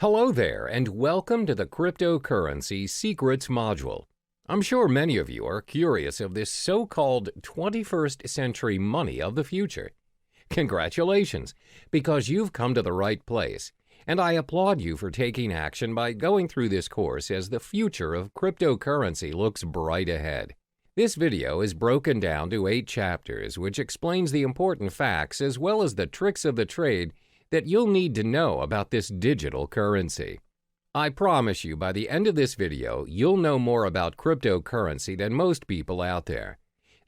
Hello there, and welcome to the Cryptocurrency Secrets module. I'm sure many of you are curious of this so-called 21st century money of the future. Congratulations, because you've come to the right place, and I applaud you for taking action by going through this course as the future of cryptocurrency looks bright ahead. This video is broken down to 8 chapters, which explains the important facts as well as the tricks of the trade that you'll need to know about this digital currency. I promise you by the end of this video, you'll know more about cryptocurrency than most people out there.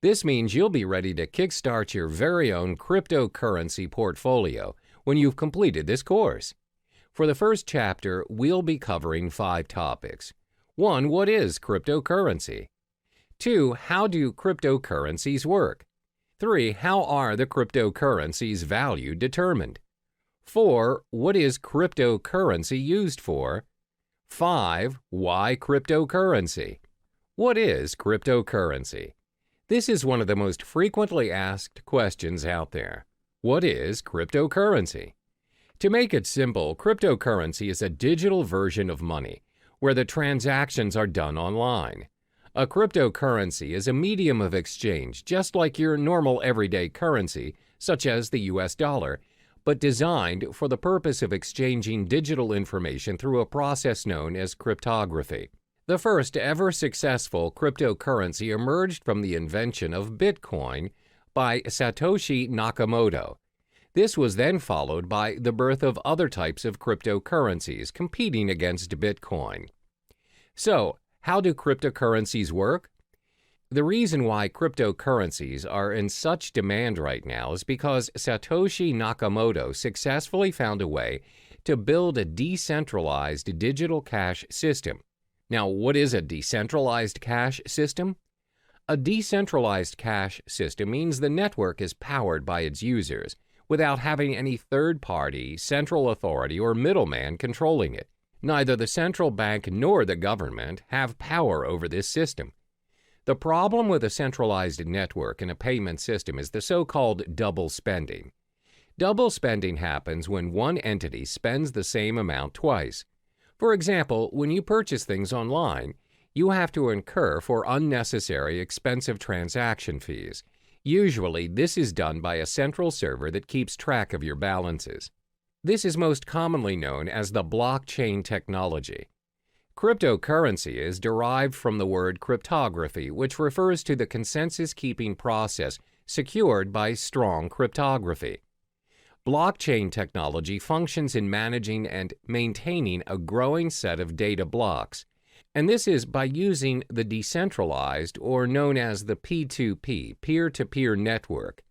This means you'll be ready to kickstart your very own cryptocurrency portfolio when you've completed this course. For the first chapter, we'll be covering 5 topics. 1. What is cryptocurrency? 2. How do cryptocurrencies work? 3. How are the cryptocurrency's value determined? 4. What is cryptocurrency used for? 5. Why cryptocurrency? What is cryptocurrency? This is one of the most frequently asked questions out there. What is cryptocurrency? To make it simple, cryptocurrency is a digital version of money where the transactions are done online. A cryptocurrency is a medium of exchange just like your normal everyday currency, such as the US dollar, but designed for the purpose of exchanging digital information through a process known as cryptography. The first ever successful cryptocurrency emerged from the invention of Bitcoin by Satoshi Nakamoto. This was then followed by the birth of other types of cryptocurrencies competing against Bitcoin. So, how do cryptocurrencies work? The reason why cryptocurrencies are in such demand right now is because Satoshi Nakamoto successfully found a way to build a decentralized digital cash system. Now, what is a decentralized cash system? A decentralized cash system means the network is powered by its users without having any third-party, central authority, or middleman controlling it. Neither the central bank nor the government have power over this system. The problem with a centralized network in a payment system is the so-called double spending. Double spending happens when one entity spends the same amount twice. For example, when you purchase things online, you have to incur for unnecessary expensive transaction fees. Usually, this is done by a central server that keeps track of your balances. This is most commonly known as the blockchain technology. Cryptocurrency is derived from the word cryptography, which refers to the consensus-keeping process secured by strong cryptography. Blockchain technology functions in managing and maintaining a growing set of data blocks, and this is by using the decentralized, or known as the P2P, peer-to-peer network.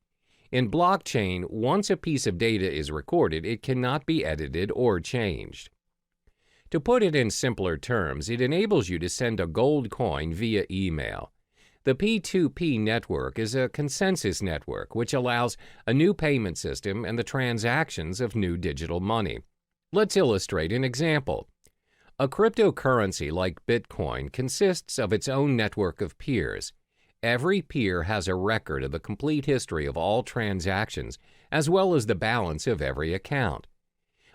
In blockchain, once a piece of data is recorded, it cannot be edited or changed. To put it in simpler terms, it enables you to send a gold coin via email. The P2P network is a consensus network which allows a new payment system and the transactions of new digital money. Let's illustrate an example. A cryptocurrency like Bitcoin consists of its own network of peers. Every peer has a record of the complete history of all transactions as well as the balance of every account.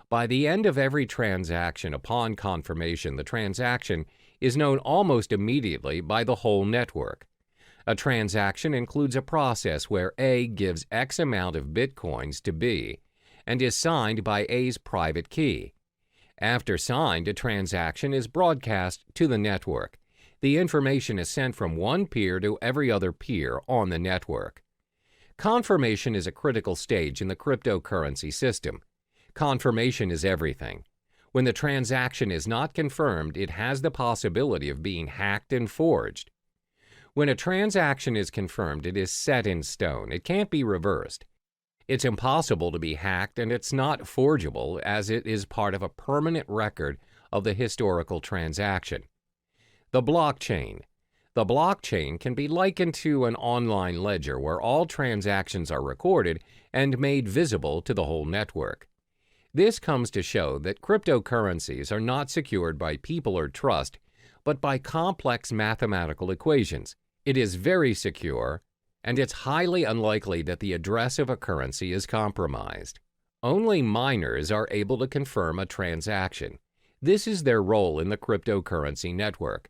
By the end of every transaction upon confirmation, the transaction is known almost immediately by the whole network. A transaction includes a process where A gives X amount of Bitcoins to B and is signed by A's private key. After signed, a transaction is broadcast to the network. The information is sent from one peer to every other peer on the network. Confirmation is a critical stage in the cryptocurrency system. Confirmation is everything. When the transaction is not confirmed, it has the possibility of being hacked and forged. When a transaction is confirmed, it is set in stone. It can't be reversed. It's impossible to be hacked, and it's not forgeable as it is part of a permanent record of the historical transaction. The blockchain. The blockchain can be likened to an online ledger where all transactions are recorded and made visible to the whole network. This comes to show that cryptocurrencies are not secured by people or trust, but by complex mathematical equations. It is very secure, and it's highly unlikely that the address of a currency is compromised. Only miners are able to confirm a transaction. This is their role in the cryptocurrency network.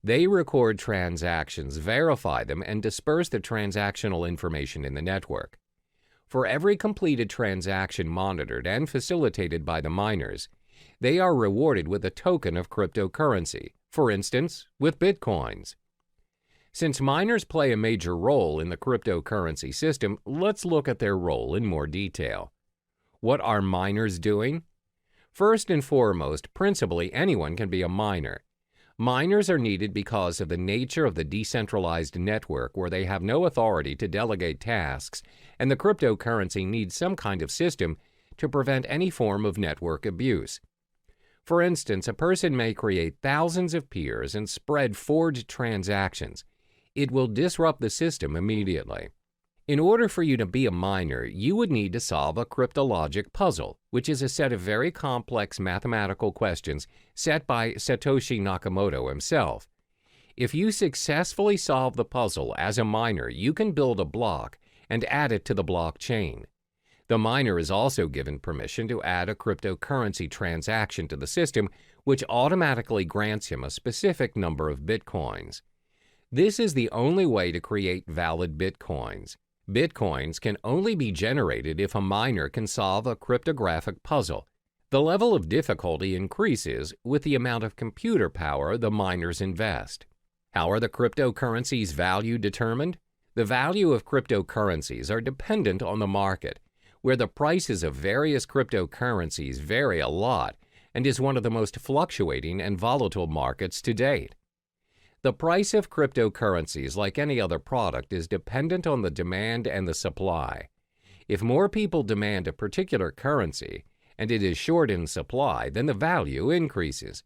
They record transactions, verify them, and disperse the transactional information in the network. For every completed transaction monitored and facilitated by the miners, they are rewarded with a token of cryptocurrency, for instance, with bitcoins. Since miners play a major role in the cryptocurrency system, let's look at their role in more detail. What are miners doing? First and foremost, principally anyone can be a miner. Miners are needed because of the nature of the decentralized network where they have no authority to delegate tasks, and the cryptocurrency needs some kind of system to prevent any form of network abuse. For instance, a person may create thousands of peers and spread forged transactions. It will disrupt the system immediately. In order for you to be a miner, you would need to solve a cryptologic puzzle, which is a set of very complex mathematical questions set by Satoshi Nakamoto himself. If you successfully solve the puzzle as a miner, you can build a block and add it to the blockchain. The miner is also given permission to add a cryptocurrency transaction to the system, which automatically grants him a specific number of bitcoins. This is the only way to create valid bitcoins. Bitcoins can only be generated if a miner can solve a cryptographic puzzle. The level of difficulty increases with the amount of computer power the miners invest. How are the cryptocurrencies' value determined? The value of cryptocurrencies are dependent on the market, where the prices of various cryptocurrencies vary a lot and is one of the most fluctuating and volatile markets to date. The price of cryptocurrencies, like any other product, is dependent on the demand and the supply. If more people demand a particular currency and it is short in supply, then the value increases.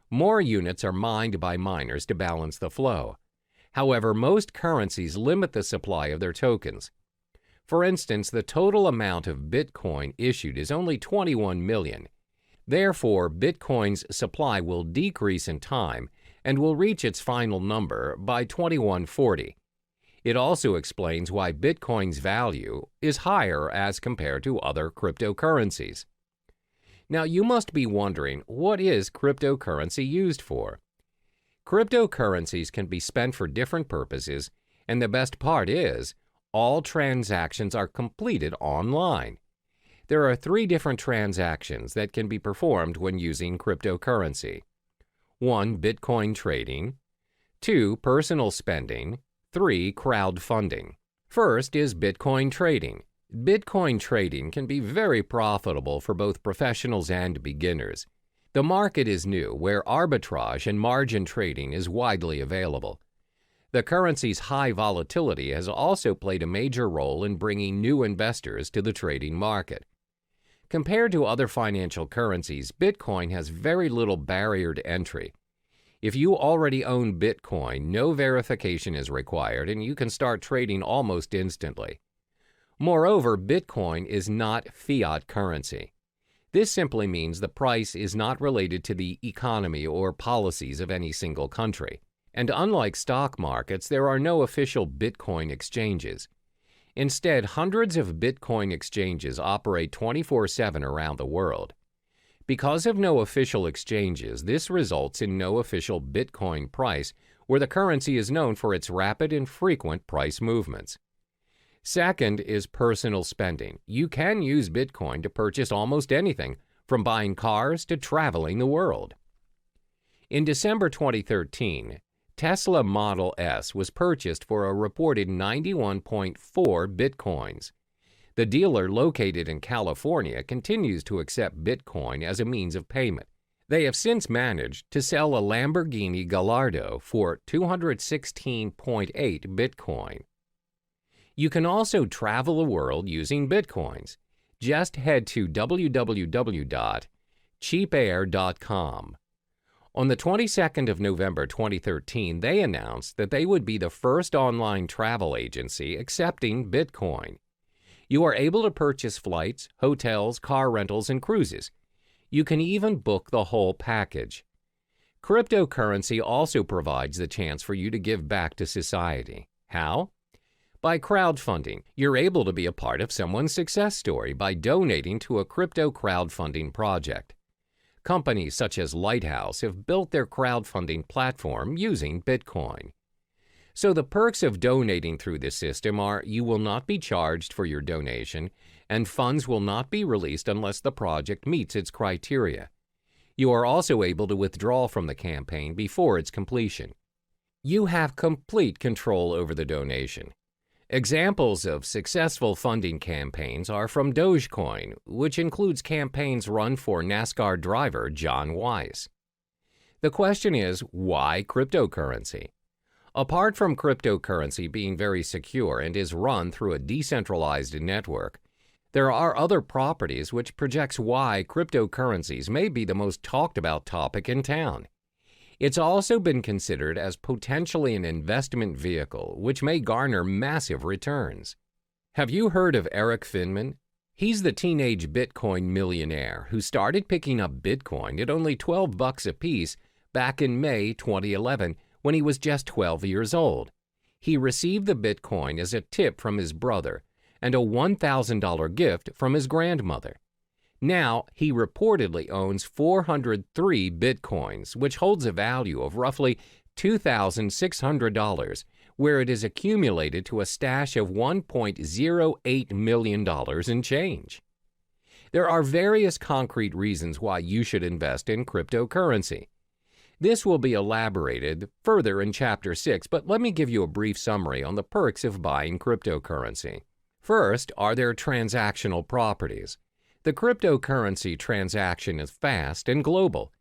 More units are mined by miners to balance the flow. However, most currencies limit the supply of their tokens. For instance, the total amount of Bitcoin issued is only 21 million. Therefore, Bitcoin's supply will decrease in time and will reach its final number by 2140. It also explains why Bitcoin's value is higher as compared to other cryptocurrencies. Now, you must be wondering, what is cryptocurrency used for? Cryptocurrencies can be spent for different purposes, and the best part is, all transactions are completed online. There are 3 different transactions that can be performed when using cryptocurrency. 1. Bitcoin trading. 2. Personal spending. 3. Crowdfunding. First is Bitcoin trading. Bitcoin trading can be very profitable for both professionals and beginners. The market is new, where arbitrage and margin trading is widely available. The currency's high volatility has also played a major role in bringing new investors to the trading market. Compared to other financial currencies, Bitcoin has very little barrier to entry. If you already own Bitcoin, no verification is required and you can start trading almost instantly. Moreover, Bitcoin is not fiat currency. This simply means the price is not related to the economy or policies of any single country. And unlike stock markets, there are no official Bitcoin exchanges. Instead, hundreds of Bitcoin exchanges operate 24/7 around the world. Because of no official exchanges, this results in no official Bitcoin price, where the currency is known for its rapid and frequent price movements. Second is personal spending. You can use Bitcoin to purchase almost anything, from buying cars to traveling the world. In December 2013, Tesla Model S was purchased for a reported 91.4 Bitcoins. The dealer, located in California, continues to accept Bitcoin as a means of payment. They have since managed to sell a Lamborghini Gallardo for 216.8 Bitcoin. You can also travel the world using Bitcoins. Just head to www.cheapair.com. On the 22nd of November 2013, they announced that they would be the first online travel agency accepting Bitcoin. You are able to purchase flights, hotels, car rentals, and cruises. You can even book the whole package. Cryptocurrency also provides the chance for you to give back to society. How? By crowdfunding. You're able to be a part of someone's success story by donating to a crypto crowdfunding project. Companies such as Lighthouse have built their crowdfunding platform using Bitcoin. So the perks of donating through this system are you will not be charged for your donation, and funds will not be released unless the project meets its criteria. You are also able to withdraw from the campaign before its completion. You have complete control over the donation. Examples of successful funding campaigns are from Dogecoin, which includes campaigns run for NASCAR driver John Weiss. The question is, why cryptocurrency? Apart from cryptocurrency being very secure and is run through a decentralized network, there are other properties which projects why cryptocurrencies may be the most talked about topic in town. It's also been considered as potentially an investment vehicle which may garner massive returns. Have you heard of Eric Finman? He's the teenage Bitcoin millionaire who started picking up Bitcoin at only $12 a piece back in May 2011 when he was just 12 years old. He received the Bitcoin as a tip from his brother and a $1,000 gift from his grandmother. Now, he reportedly owns 403 Bitcoins, which holds a value of roughly $2,600, where it is accumulated to a stash of $1.08 million in change. There are various concrete reasons why you should invest in cryptocurrency. This will be elaborated further in Chapter 6, but let me give you a brief summary on the perks of buying cryptocurrency. First are their transactional properties. The cryptocurrency transaction is fast and global.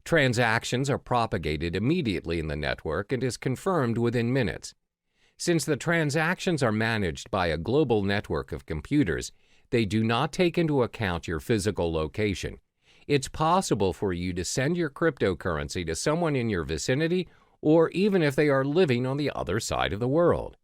Transactions are propagated immediately in the network and is confirmed within minutes. Since the transactions are managed by a global network of computers, they do not take into account your physical location. It's possible for you to send your cryptocurrency to someone in your vicinity or even if they are living on the other side of the world.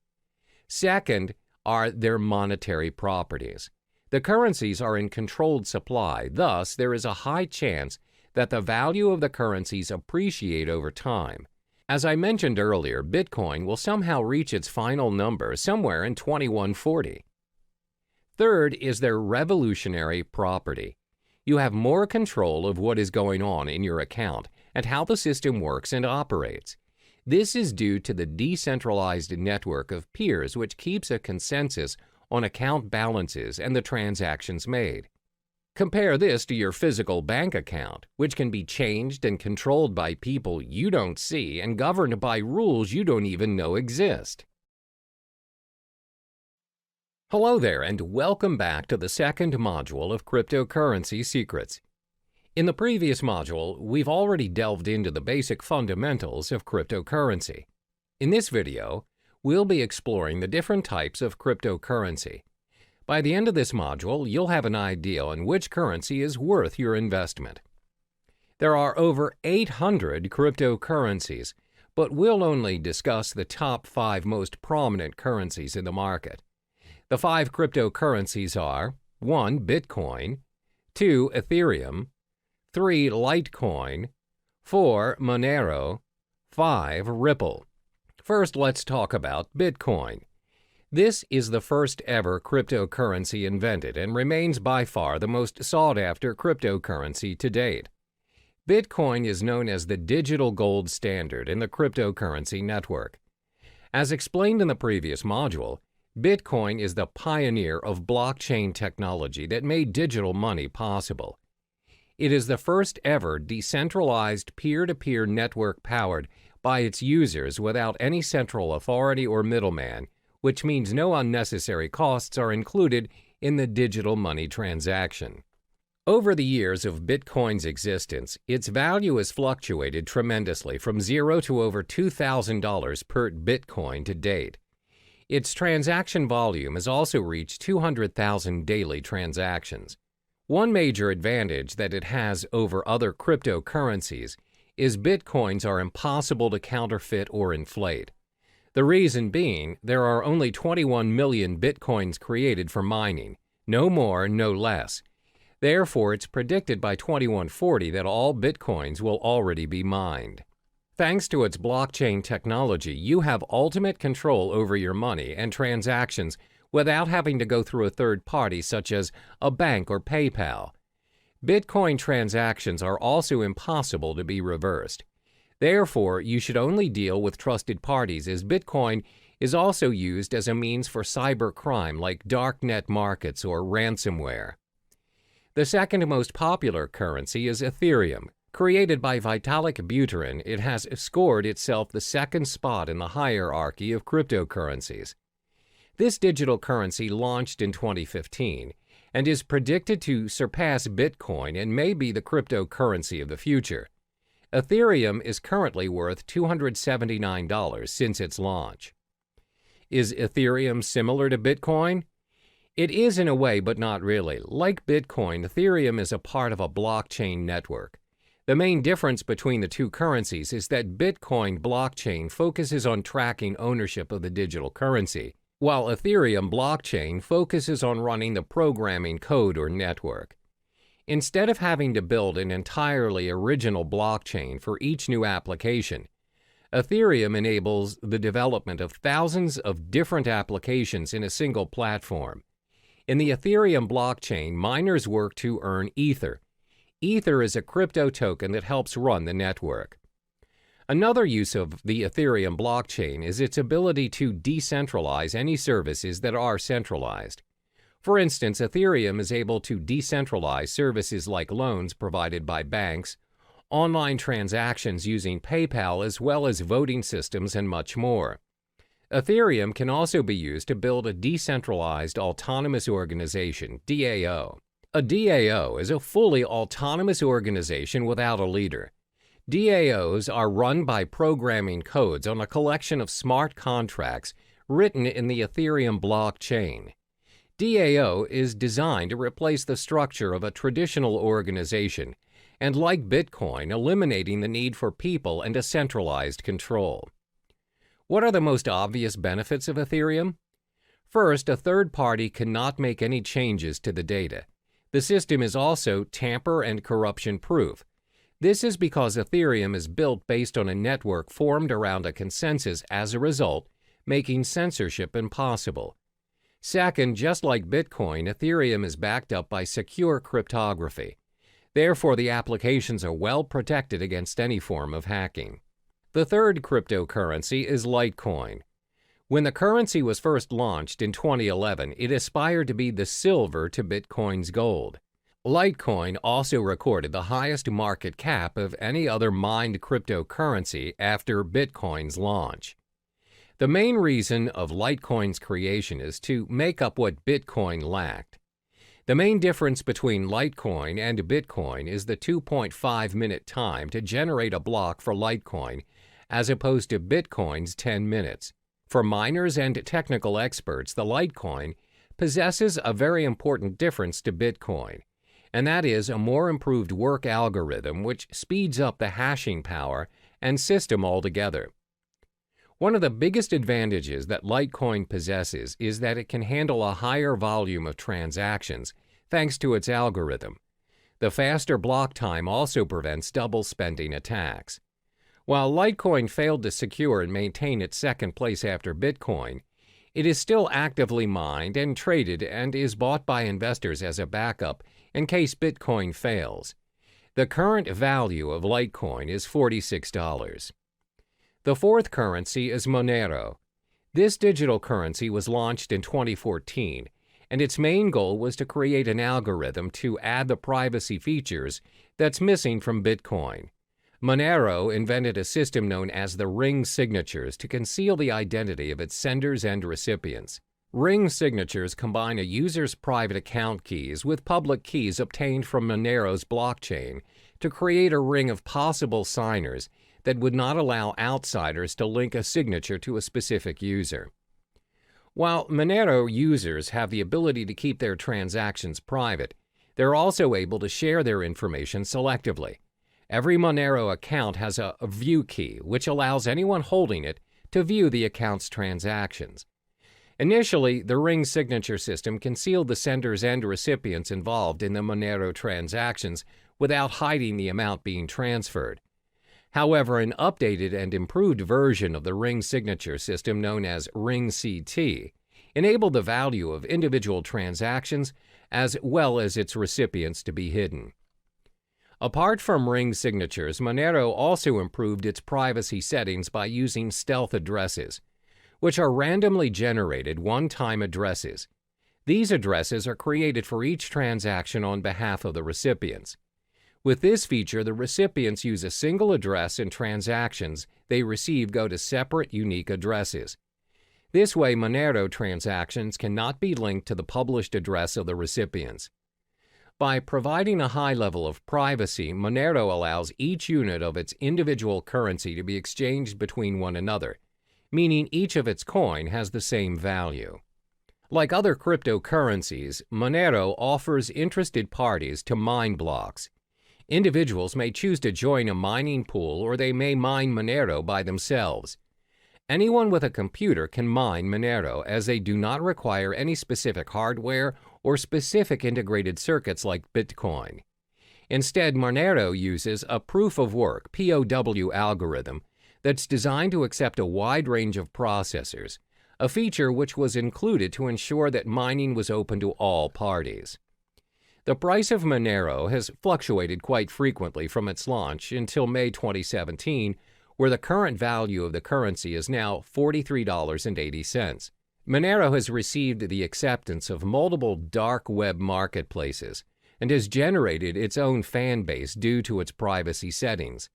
Second are their monetary properties. The currencies are in controlled supply, thus there is a high chance that the value of the currencies appreciate over time. As I mentioned earlier, Bitcoin will somehow reach its final number somewhere in 2140. Third is their revolutionary property. You have more control of what is going on in your account and how the system works and operates. This is due to the decentralized network of peers which keeps a consensus on account balances and the transactions made. Compare this to your physical bank account, which can be changed and controlled by people you don't see and governed by rules you don't even know exist. Hello there, and welcome back to the second module of Cryptocurrency Secrets. In the previous module, we've already delved into the basic fundamentals of cryptocurrency. In this video, we'll be exploring the different types of cryptocurrency. By the end of this module, you'll have an idea on which currency is worth your investment. There are over 800 cryptocurrencies, but we'll only discuss the top 5 most prominent currencies in the market. The 5 cryptocurrencies are 1. Bitcoin, 2. Ethereum, 3. Litecoin, 4. Monero, 5. Ripple. First, let's talk about Bitcoin. This is the first ever cryptocurrency invented and remains by far the most sought-after cryptocurrency to date. Bitcoin is known as the digital gold standard in the cryptocurrency network. As explained in the previous module, Bitcoin is the pioneer of blockchain technology that made digital money possible. It is the first ever decentralized peer-to-peer network powered by its users without any central authority or middleman, which means no unnecessary costs are included in the digital money transaction. Over the years of Bitcoin's existence, its value has fluctuated tremendously from $0 to over $2,000 per Bitcoin to date. Its transaction volume has also reached 200,000 daily transactions. One major advantage that it has over other cryptocurrencies is Bitcoins are impossible to counterfeit or inflate. The reason being, there are only 21 million Bitcoins created for mining, no more, no less. Therefore, it's predicted by 2140 that all Bitcoins will already be mined. Thanks to its blockchain technology, you have ultimate control over your money and transactions without having to go through a third party such as a bank or PayPal. Bitcoin transactions are also impossible to be reversed. Therefore, you should only deal with trusted parties, as Bitcoin is also used as a means for cybercrime like darknet markets or ransomware. The second most popular currency is Ethereum. Created by Vitalik Buterin, it has scored itself the second spot in the hierarchy of cryptocurrencies. This digital currency launched in 2015 and is predicted to surpass Bitcoin and may be the cryptocurrency of the future. Ethereum is currently worth $279 since its launch. Is Ethereum similar to Bitcoin? It is in a way, but not really. Like Bitcoin, Ethereum is a part of a blockchain network. The main difference between the two currencies is that Bitcoin blockchain focuses on tracking ownership of the digital currency, while Ethereum blockchain focuses on running the programming code or network. Instead of having to build an entirely original blockchain for each new application, Ethereum enables the development of thousands of different applications in a single platform. In the Ethereum blockchain, miners work to earn Ether. Ether is a crypto token that helps run the network. Another use of the Ethereum blockchain is its ability to decentralize any services that are centralized. For instance, Ethereum is able to decentralize services like loans provided by banks, online transactions using PayPal, as well as voting systems and much more. Ethereum can also be used to build a decentralized autonomous organization, DAO. A DAO is a fully autonomous organization without a leader. DAOs are run by programming codes on a collection of smart contracts written in the Ethereum blockchain. DAO is designed to replace the structure of a traditional organization and, like Bitcoin, eliminating the need for people and a centralized control. What are the most obvious benefits of Ethereum? First, a third party cannot make any changes to the data. The system is also tamper and corruption proof. This is because Ethereum is built based on a network formed around a consensus, as a result, making censorship impossible. Second, just like Bitcoin, Ethereum is backed up by secure cryptography. Therefore, the applications are well protected against any form of hacking. The third cryptocurrency is Litecoin. When the currency was first launched in 2011, it aspired to be the silver to Bitcoin's gold. Litecoin also recorded the highest market cap of any other mined cryptocurrency after Bitcoin's launch. The main reason of Litecoin's creation is to make up what Bitcoin lacked. The main difference between Litecoin and Bitcoin is the 2.5-minute time to generate a block for Litecoin, as opposed to Bitcoin's 10 minutes. For miners and technical experts, the Litecoin possesses a very important difference to Bitcoin, and that is a more improved work algorithm which speeds up the hashing power and system altogether. One of the biggest advantages that Litecoin possesses is that it can handle a higher volume of transactions thanks to its algorithm. The faster block time also prevents double spending attacks. While Litecoin failed to secure and maintain its second place after Bitcoin, it is still actively mined and traded and is bought by investors as a backup in case Bitcoin fails. The current value of Litecoin is $46. The fourth currency is Monero. This digital currency was launched in 2014, and its main goal was to create an algorithm to add the privacy features that's missing from Bitcoin. Monero invented a system known as the ring signatures to conceal the identity of its senders and recipients. Ring signatures combine a user's private account keys with public keys obtained from Monero's blockchain to create a ring of possible signers that would not allow outsiders to link a signature to a specific user. While Monero users have the ability to keep their transactions private, they're also able to share their information selectively. Every Monero account has a view key, which allows anyone holding it to view the account's transactions. Initially, the ring signature system concealed the senders and recipients involved in the Monero transactions without hiding the amount being transferred. However, an updated and improved version of the ring signature system known as Ring CT enabled the value of individual transactions as well as its recipients to be hidden. Apart from ring signatures, Monero also improved its privacy settings by using stealth addresses, which are randomly generated one-time addresses. These addresses are created for each transaction on behalf of the recipients. With this feature, the recipients use a single address and transactions they receive go to separate, unique addresses. This way, Monero transactions cannot be linked to the published address of the recipients. By providing a high level of privacy, Monero allows each unit of its individual currency to be exchanged between one another, meaning each of its coin has the same value. Like other cryptocurrencies, Monero offers interested parties to mine blocks. Individuals may choose to join a mining pool, or they may mine Monero by themselves. Anyone with a computer can mine Monero, as they do not require any specific hardware or specific integrated circuits like Bitcoin. Instead, Monero uses a proof-of-work (POW) algorithm that's designed to accept a wide range of processors, a feature which was included to ensure that mining was open to all parties. The price of Monero has fluctuated quite frequently from its launch until May 2017, where the current value of the currency is now $43.80. Monero has received the acceptance of multiple dark web marketplaces and has generated its own fan base due to its privacy settings.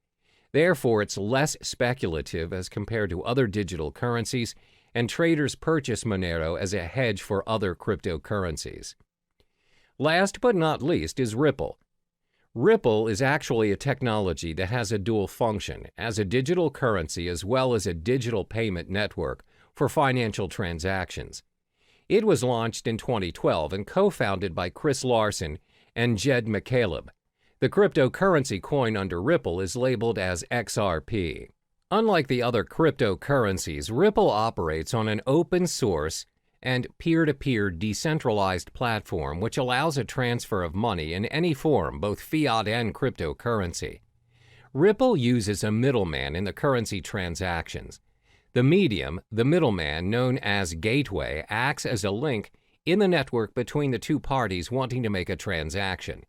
Therefore, it's less speculative as compared to other digital currencies, and traders purchase Monero as a hedge for other cryptocurrencies. Last but not least is Ripple. Ripple is actually a technology that has a dual function as a digital currency as well as a digital payment network for financial transactions. It was launched in 2012 and co-founded by Chris Larsen and Jed McCaleb. The cryptocurrency coin under Ripple is labeled as XRP. Unlike the other cryptocurrencies, Ripple operates on an open source and peer-to-peer decentralized platform which allows a transfer of money in any form, both fiat and cryptocurrency. Ripple uses a middleman in the currency transactions. The medium, the middleman known as gateway, acts as a link in the network between the two parties wanting to make a transaction.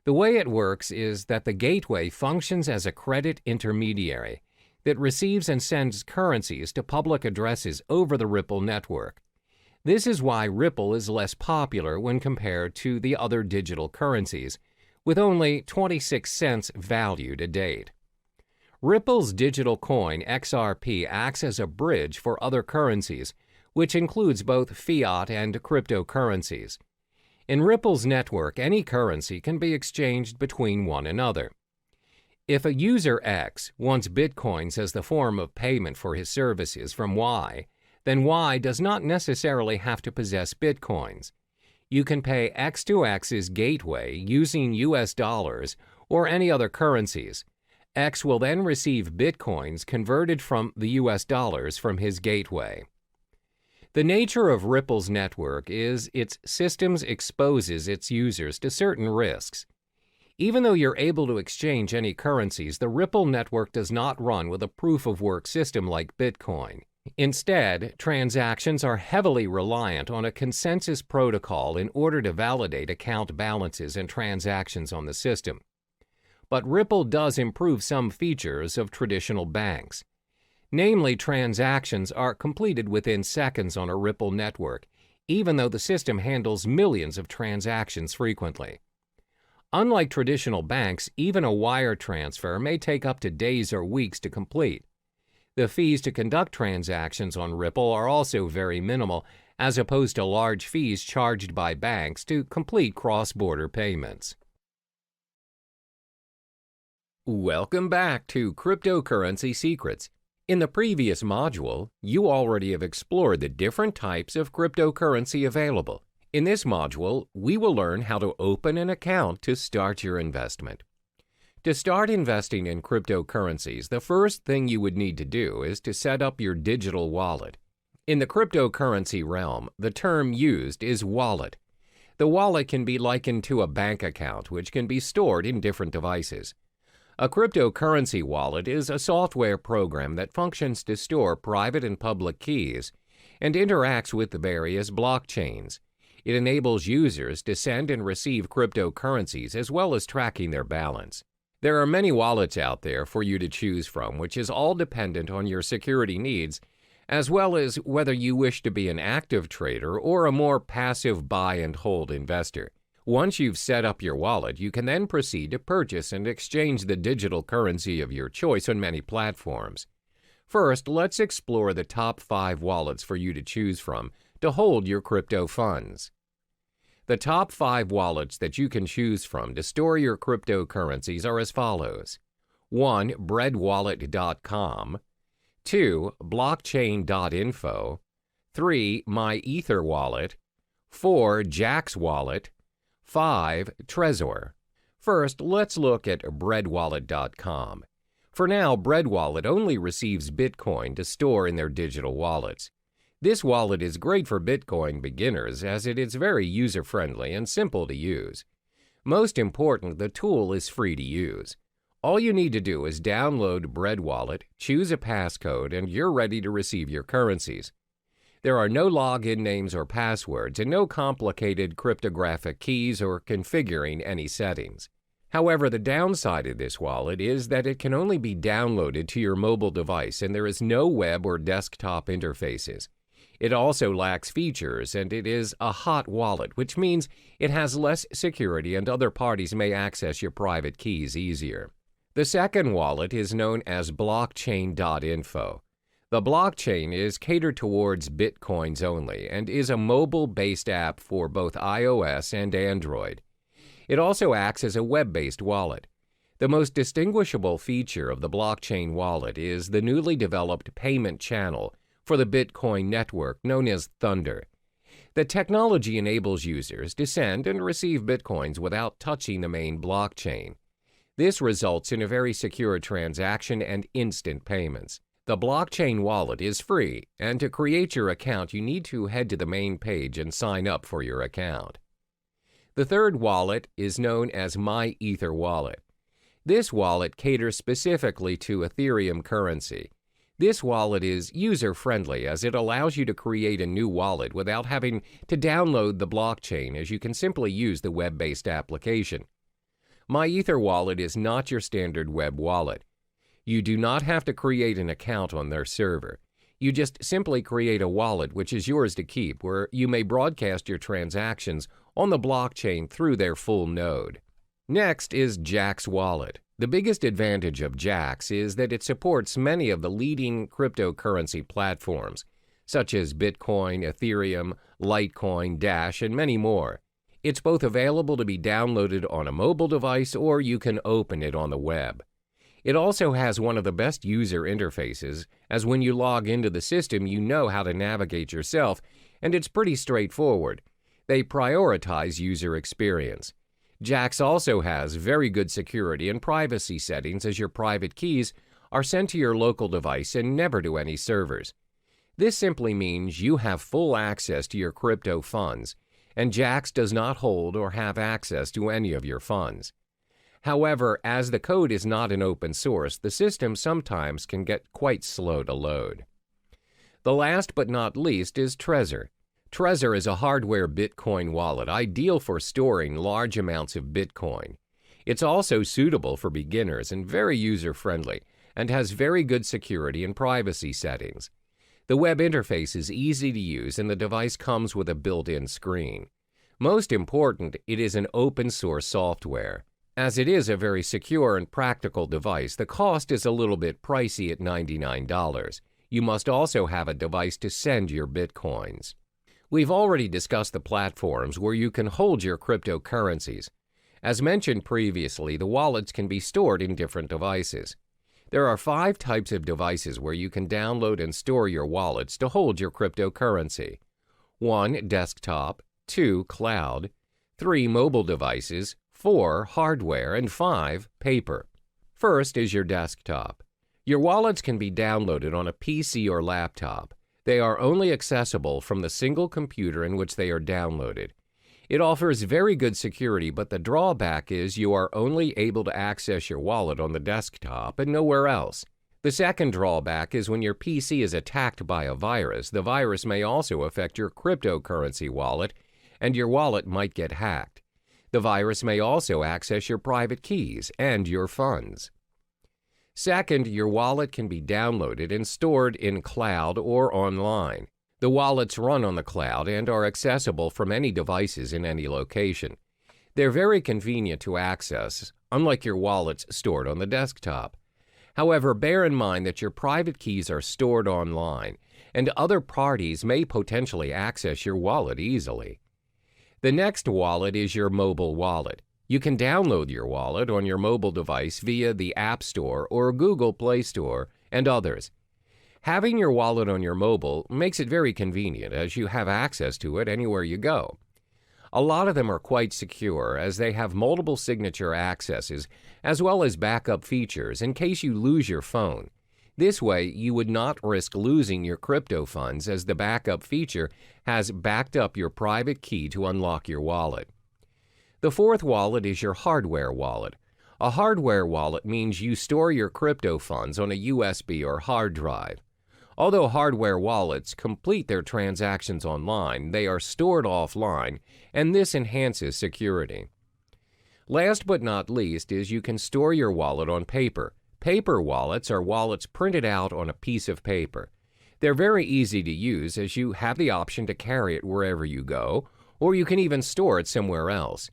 The way it works is that the gateway functions as a credit intermediary that receives and sends currencies to public addresses over the Ripple network. This is why Ripple is less popular when compared to the other digital currencies, with only 26 cents value to date. Ripple's digital coin XRP acts as a bridge for other currencies, which includes both fiat and cryptocurrencies. In Ripple's network, any currency can be exchanged between one another. If a user X wants Bitcoins as the form of payment for his services from Y, then Y does not necessarily have to possess Bitcoins. You can pay X to X's gateway using US dollars or any other currencies. X will then receive Bitcoins converted from the US dollars from his gateway. The nature of Ripple's network is its systems exposes its users to certain risks. Even though you're able to exchange any currencies, the Ripple network does not run with a proof-of-work system like Bitcoin. Instead, transactions are heavily reliant on a consensus protocol in order to validate account balances and transactions on the system. But Ripple does improve some features of traditional banks. Namely, transactions are completed within seconds on a Ripple network, even though the system handles millions of transactions frequently. Unlike traditional banks, even a wire transfer may take up to days or weeks to complete. The fees to conduct transactions on Ripple are also very minimal, as opposed to large fees charged by banks to complete cross-border payments. Welcome back to Cryptocurrency Secrets. In the previous module, you already have explored the different types of cryptocurrency available. In this module, we will learn how to open an account to start your investment. To start investing in cryptocurrencies, the first thing you would need to do is to set up your digital wallet. In the cryptocurrency realm, the term used is wallet. The wallet can be likened to a bank account, which can be stored in different devices. A cryptocurrency wallet is a software program that functions to store private and public keys and interacts with the various blockchains. It enables users to send and receive cryptocurrencies as well as tracking their balance. There are many wallets out there for you to choose from, which is all dependent on your security needs, as well as whether you wish to be an active trader or a more passive buy and hold investor. Once you've set up your wallet, you can then proceed to purchase and exchange the digital currency of your choice on many platforms. First, let's explore the top 5 wallets for you to choose from to hold your crypto funds. The top 5 wallets that you can choose from to store your cryptocurrencies are as follows. 1. breadwallet.com. 2. blockchain.info. 3. MyEtherWallet. 4. Jaxx Wallet. 5. Trezor. First, let's look at breadwallet.com. For now, BreadWallet only receives Bitcoin to store in their digital wallets. This wallet is great for Bitcoin beginners as it is very user-friendly and simple to use. Most important, the tool is free to use. All you need to do is download BreadWallet, choose a passcode, and you're ready to receive your currencies. There are no login names or passwords and no complicated cryptographic keys or configuring any settings. However, the downside of this wallet is that it can only be downloaded to your mobile device and there is no web or desktop interfaces. It also lacks features and it is a hot wallet, which means it has less security and other parties may access your private keys easier. The second wallet is known as blockchain.info. The blockchain is catered towards Bitcoins only and is a mobile-based app for both iOS and Android. It also acts as a web-based wallet. The most distinguishable feature of the blockchain wallet is the newly developed payment channel for the Bitcoin network known as Thunder. The technology enables users to send and receive Bitcoins without touching the main blockchain. This results in a very secure transaction and instant payments. The blockchain wallet is free, and to create your account, you need to head to the main page and sign up for your account. The third wallet is known as MyEtherWallet. This wallet caters specifically to Ethereum currency. This wallet is user-friendly as it allows you to create a new wallet without having to download the blockchain, as you can simply use the web-based application. MyEtherWallet is not your standard web wallet. You do not have to create an account on their server. You just simply create a wallet which is yours to keep, where you may broadcast your transactions on the blockchain through their full node. Next is Jaxx Wallet. The biggest advantage of Jaxx is that it supports many of the leading cryptocurrency platforms, such as Bitcoin, Ethereum, Litecoin, Dash, and many more. It's both available to be downloaded on a mobile device or you can open it on the web. It also has one of the best user interfaces, as when you log into the system, you know how to navigate yourself, and it's pretty straightforward. They prioritize user experience. Jaxx also has very good security and privacy settings, as your private keys are sent to your local device and never to any servers. This simply means you have full access to your crypto funds, and Jaxx does not hold or have access to any of your funds. However, as the code is not an open source, the system sometimes can get quite slow to load. The last but not least is Trezor. Trezor is a hardware Bitcoin wallet ideal for storing large amounts of Bitcoin. It's also suitable for beginners and very user-friendly, and has very good security and privacy settings. The web interface is easy to use and the device comes with a built-in screen. Most important, it is an open-source software. As it is a very secure and practical device, the cost is a little bit pricey at $99. You must also have a device to send your Bitcoins. We've already discussed the platforms where you can hold your cryptocurrencies. As mentioned previously, the wallets can be stored in different devices. There are 5 types of devices where you can download and store your wallets to hold your cryptocurrency. 1. Desktop. 2. Cloud. 3. Mobile devices. 4. Hardware, and 5. Paper. First is your desktop. Your wallets can be downloaded on a PC or laptop. They are only accessible from the single computer in which they are downloaded. It offers very good security, but the drawback is you are only able to access your wallet on the desktop and nowhere else. The second drawback is when your PC is attacked by a virus, the virus may also affect your cryptocurrency wallet, and your wallet might get hacked. The virus may also access your private keys and your funds. Second, your wallet can be downloaded and stored in cloud or online. The wallets run on the cloud and are accessible from any devices in any location. They're very convenient to access, unlike your wallets stored on the desktop. However, bear in mind that your private keys are stored online, and other parties may potentially access your wallet easily. The next wallet is your mobile wallet. You can download your wallet on your mobile device via the App Store or Google Play Store and others. Having your wallet on your mobile makes it very convenient as you have access to it anywhere you go. A lot of them are quite secure as they have multiple signature accesses as well as backup features in case you lose your phone. This way, you would not risk losing your crypto funds as the backup feature has backed up your private key to unlock your wallet. The fourth wallet is your hardware wallet. A hardware wallet means you store your crypto funds on a USB or hard drive. Although hardware wallets complete their transactions online, they are stored offline, and this enhances security. Last but not least is you can store your wallet on paper. Paper wallets are wallets printed out on a piece of paper. They're very easy to use as you have the option to carry it wherever you go, or you can even store it somewhere else.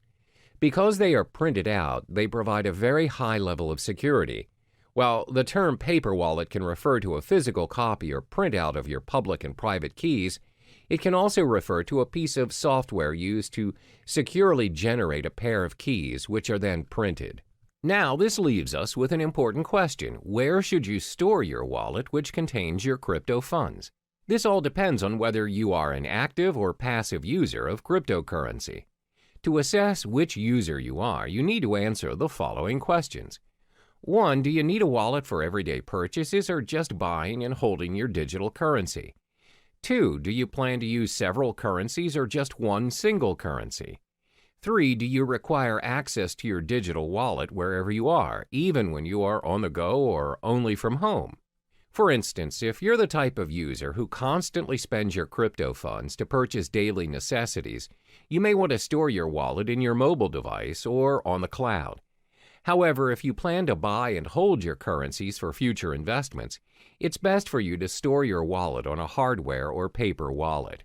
Because they are printed out, they provide a very high level of security. While the term paper wallet can refer to a physical copy or printout of your public and private keys, it can also refer to a piece of software used to securely generate a pair of keys, which are then printed. Now, this leaves us with an important question. Where should you store your wallet which contains your crypto funds? This all depends on whether you are an active or passive user of cryptocurrency. To assess which user you are, you need to answer the following questions. 1. Do you need a wallet for everyday purchases or just buying and holding your digital currency? 2. Do you plan to use several currencies or just one single currency? 3. Do you require access to your digital wallet wherever you are, even when you are on the go or only from home? For instance, if you're the type of user who constantly spends your crypto funds to purchase daily necessities, you may want to store your wallet in your mobile device or on the cloud. However, if you plan to buy and hold your currencies for future investments, it's best for you to store your wallet on a hardware or paper wallet.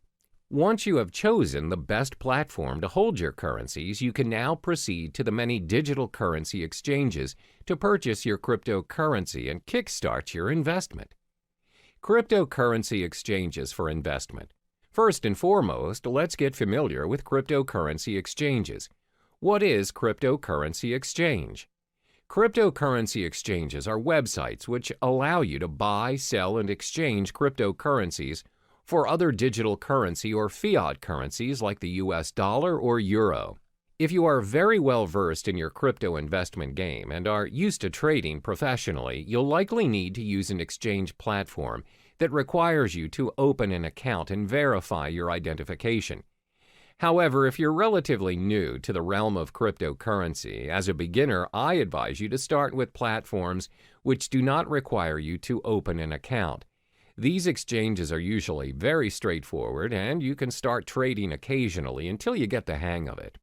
Once you have chosen the best platform to hold your currencies, you can now proceed to the many digital currency exchanges to purchase your cryptocurrency and kickstart your investment. Cryptocurrency exchanges for investment. First and foremost, let's get familiar with cryptocurrency exchanges. What is cryptocurrency exchange? Cryptocurrency exchanges are websites which allow you to buy, sell, and exchange cryptocurrencies for other digital currency or fiat currencies like the US dollar or euro. If you are very well versed in your crypto investment game and are used to trading professionally, you'll likely need to use an exchange platform that requires you to open an account and verify your identification. However, if you're relatively new to the realm of cryptocurrency, as a beginner, I advise you to start with platforms which do not require you to open an account. These exchanges are usually very straightforward, and you can start trading occasionally until you get the hang of it.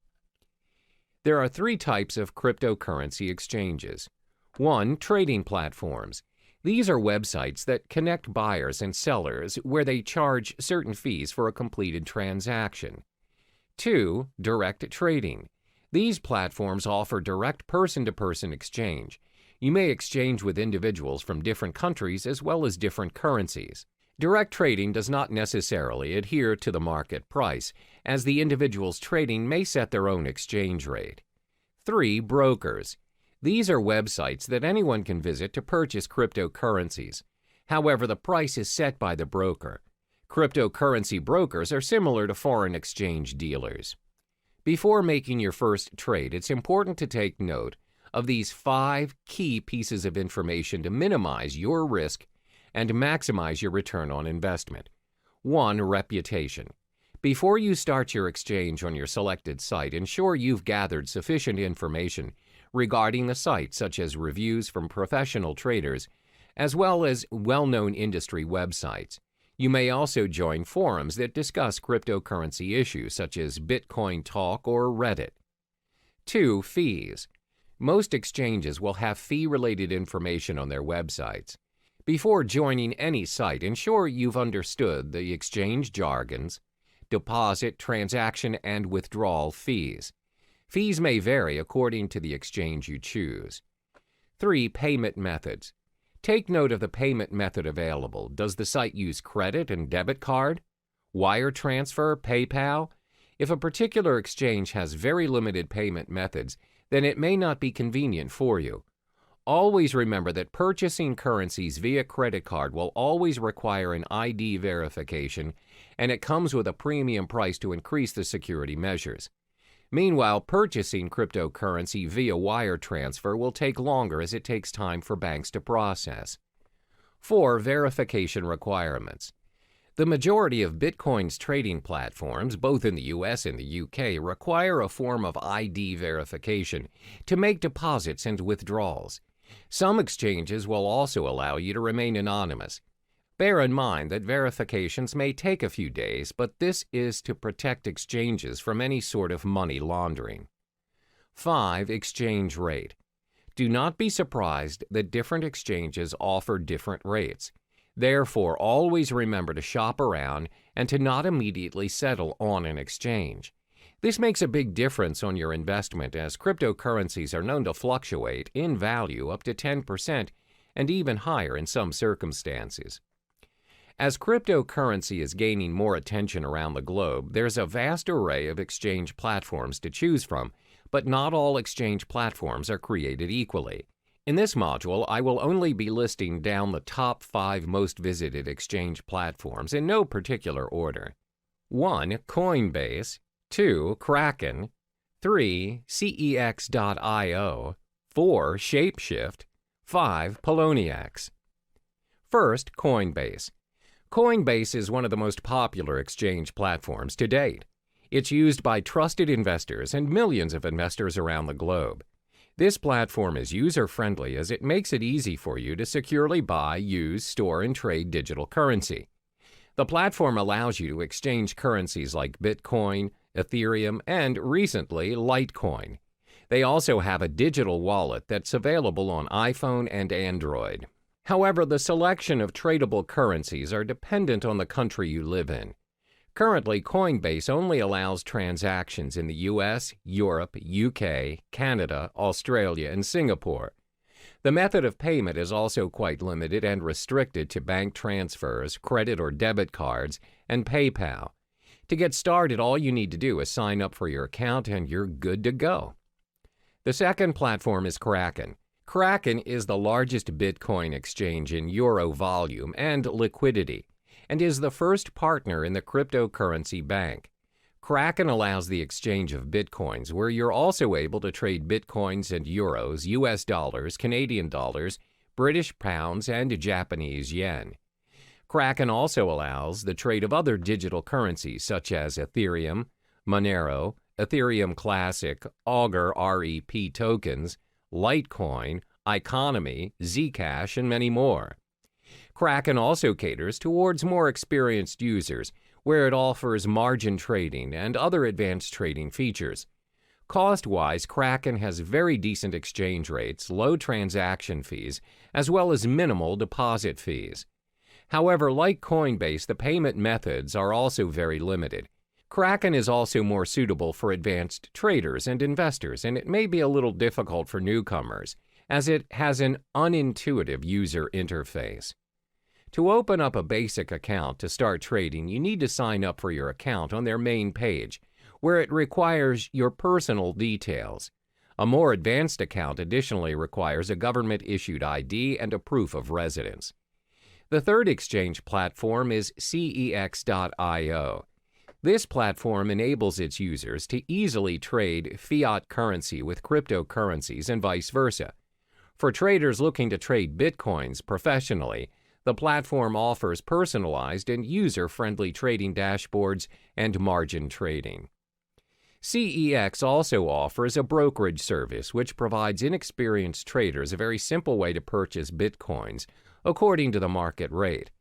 There are 3 types of cryptocurrency exchanges. 1. Trading platforms. These are websites that connect buyers and sellers where they charge certain fees for a completed transaction. 2. Direct trading. These platforms offer direct person-to-person exchange. You may exchange with individuals from different countries as well as different currencies. Direct trading does not necessarily adhere to the market price, as the individuals trading may set their own exchange rate. 3. Brokers. These are websites that anyone can visit to purchase cryptocurrencies. However, the price is set by the broker. Cryptocurrency brokers are similar to foreign exchange dealers. Before making your first trade, it's important to take note of these 5 key pieces of information to minimize your risk and maximize your return on investment. 1. Reputation. Before you start your exchange on your selected site, ensure you've gathered sufficient information regarding the site, such as reviews from professional traders, as well as well-known industry websites. You may also join forums that discuss cryptocurrency issues such as Bitcoin Talk or Reddit. 2. Fees. Most exchanges will have fee-related information on their websites. Before joining any site, ensure you've understood the exchange jargons, deposit, transaction, and withdrawal fees. Fees may vary according to the exchange you choose. 3. Payment methods. Take note of the payment method available. Does the site use credit and debit card, wire transfer, PayPal? If a particular exchange has very limited payment methods, then it may not be convenient for you. Always remember that purchasing currencies via credit card will always require an ID verification, and it comes with a premium price to increase the security measures. Meanwhile, purchasing cryptocurrency via wire transfer will take longer as it takes time for banks to process. 4. Verification requirements. The majority of Bitcoin's trading platforms, both in the US and the UK, require a form of ID verification to make deposits and withdrawals. Some exchanges will also allow you to remain anonymous. Bear in mind that verifications may take a few days, but this is to protect exchanges from any sort of money laundering. 5. Exchange rate. Do not be surprised that different exchanges offer different rates. Therefore, always remember to shop around and to not immediately settle on an exchange. This makes a big difference on your investment, as cryptocurrencies are known to fluctuate in value up to 10% and even higher in some circumstances. As cryptocurrency is gaining more attention around the globe, there's a vast array of exchange platforms to choose from, but not all exchange platforms are created equally. In this module, I will only be listing down the top 5 most visited exchange platforms in no particular order. 1. Coinbase. 2. Kraken. 3. CEX.io. 4. Shapeshift. 5. Poloniex. First, Coinbase. Coinbase is one of the most popular exchange platforms to date. It's used by trusted investors and millions of investors around the globe. This platform is user-friendly as it makes it easy for you to securely buy, use, store, and trade digital currency. The platform allows you to exchange currencies like Bitcoin, Ethereum, and recently, Litecoin. They also have a digital wallet that's available on iPhone and Android. However, the selection of tradable currencies are dependent on the country you live in. Currently, Coinbase only allows transactions in the US, Europe, UK, Canada, Australia, and Singapore. The method of payment is also quite limited and restricted to bank transfers, credit or debit cards, and PayPal. To get started, all you need to do is sign up for your account and you're good to go. The second platform is Kraken. Kraken is the largest Bitcoin exchange in euro volume and liquidity, and is the first partner in the cryptocurrency bank. Kraken allows the exchange of Bitcoins, where you're also able to trade Bitcoins and euros, US dollars, Canadian dollars, British pounds, and Japanese yen. Kraken also allows the trade of other digital currencies such as Ethereum, Monero, Ethereum Classic, Augur REP tokens, Litecoin, Economy, Zcash, and many more. Kraken also caters towards more experienced users, where it offers margin trading and other advanced trading features. Cost-wise, Kraken has very decent exchange rates, low transaction fees, as well as minimal deposit fees. However, like Coinbase, the payment methods are also very limited. Kraken is also more suitable for advanced traders and investors, and it may be a little difficult for newcomers, as it has an unintuitive user interface. To open up a basic account to start trading, you need to sign up for your account on their main page, where it requires your personal details. A more advanced account additionally requires a government-issued ID and a proof of residence. The third exchange platform is CEX.io. This platform enables its users to easily trade fiat currency with cryptocurrencies and vice versa. For traders looking to trade Bitcoins professionally, the platform offers personalized and user-friendly trading dashboards and margin trading. CEX also offers a brokerage service which provides inexperienced traders a very simple way to purchase Bitcoins according to the market rate.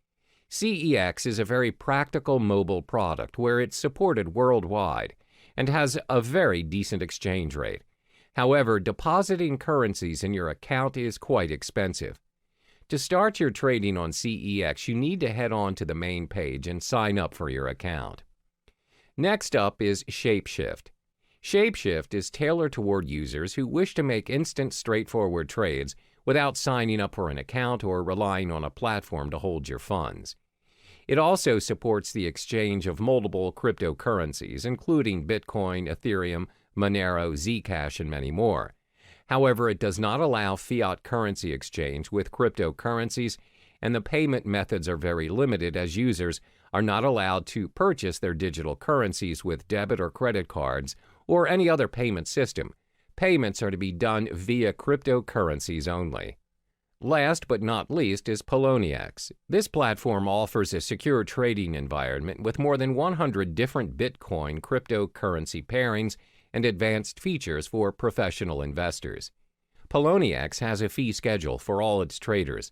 CEX is a very practical mobile product where it's supported worldwide and has a very decent exchange rate. However, depositing currencies in your account is quite expensive. To start your trading on CEX, you need to head on to the main page and sign up for your account. Next up is Shapeshift. Shapeshift is tailored toward users who wish to make instant, straightforward trades without signing up for an account or relying on a platform to hold your funds. It also supports the exchange of multiple cryptocurrencies, including Bitcoin, Ethereum, Monero, Zcash, and many more. However, it does not allow fiat currency exchange with cryptocurrencies, and the payment methods are very limited as users are not allowed to purchase their digital currencies with debit or credit cards or any other payment system. Payments are to be done via cryptocurrencies only. Last but not least is Poloniex. This platform offers a secure trading environment with more than 100 different Bitcoin cryptocurrency pairings and advanced features for professional investors. Poloniex has a fee schedule for all its traders.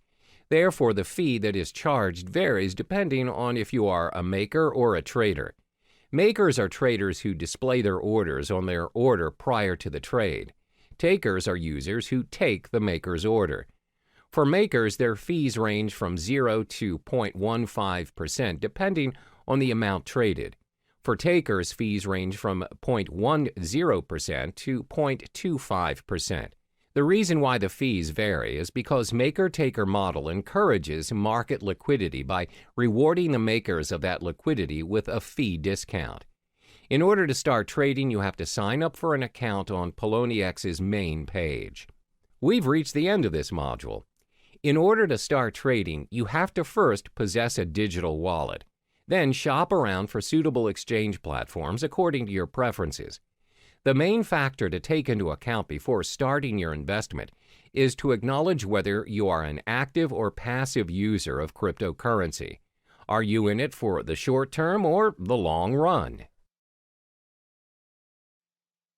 Therefore, the fee that is charged varies depending on if you are a maker or a trader. Makers are traders who display their orders on their order prior to the trade. Takers are users who take the maker's order. For makers, their fees range from 0 to 0.15% depending on the amount traded. For takers, fees range from 0.10% to 0.25%. The reason why the fees vary is because maker-taker model encourages market liquidity by rewarding the makers of that liquidity with a fee discount. In order to start trading, you have to sign up for an account on PolonieX's main page. We've reached the end of this module. In order to start trading, you have to first possess a digital wallet. Then shop around for suitable exchange platforms according to your preferences. The main factor to take into account before starting your investment is to acknowledge whether you are an active or passive user of cryptocurrency. Are you in it for the short term or the long run?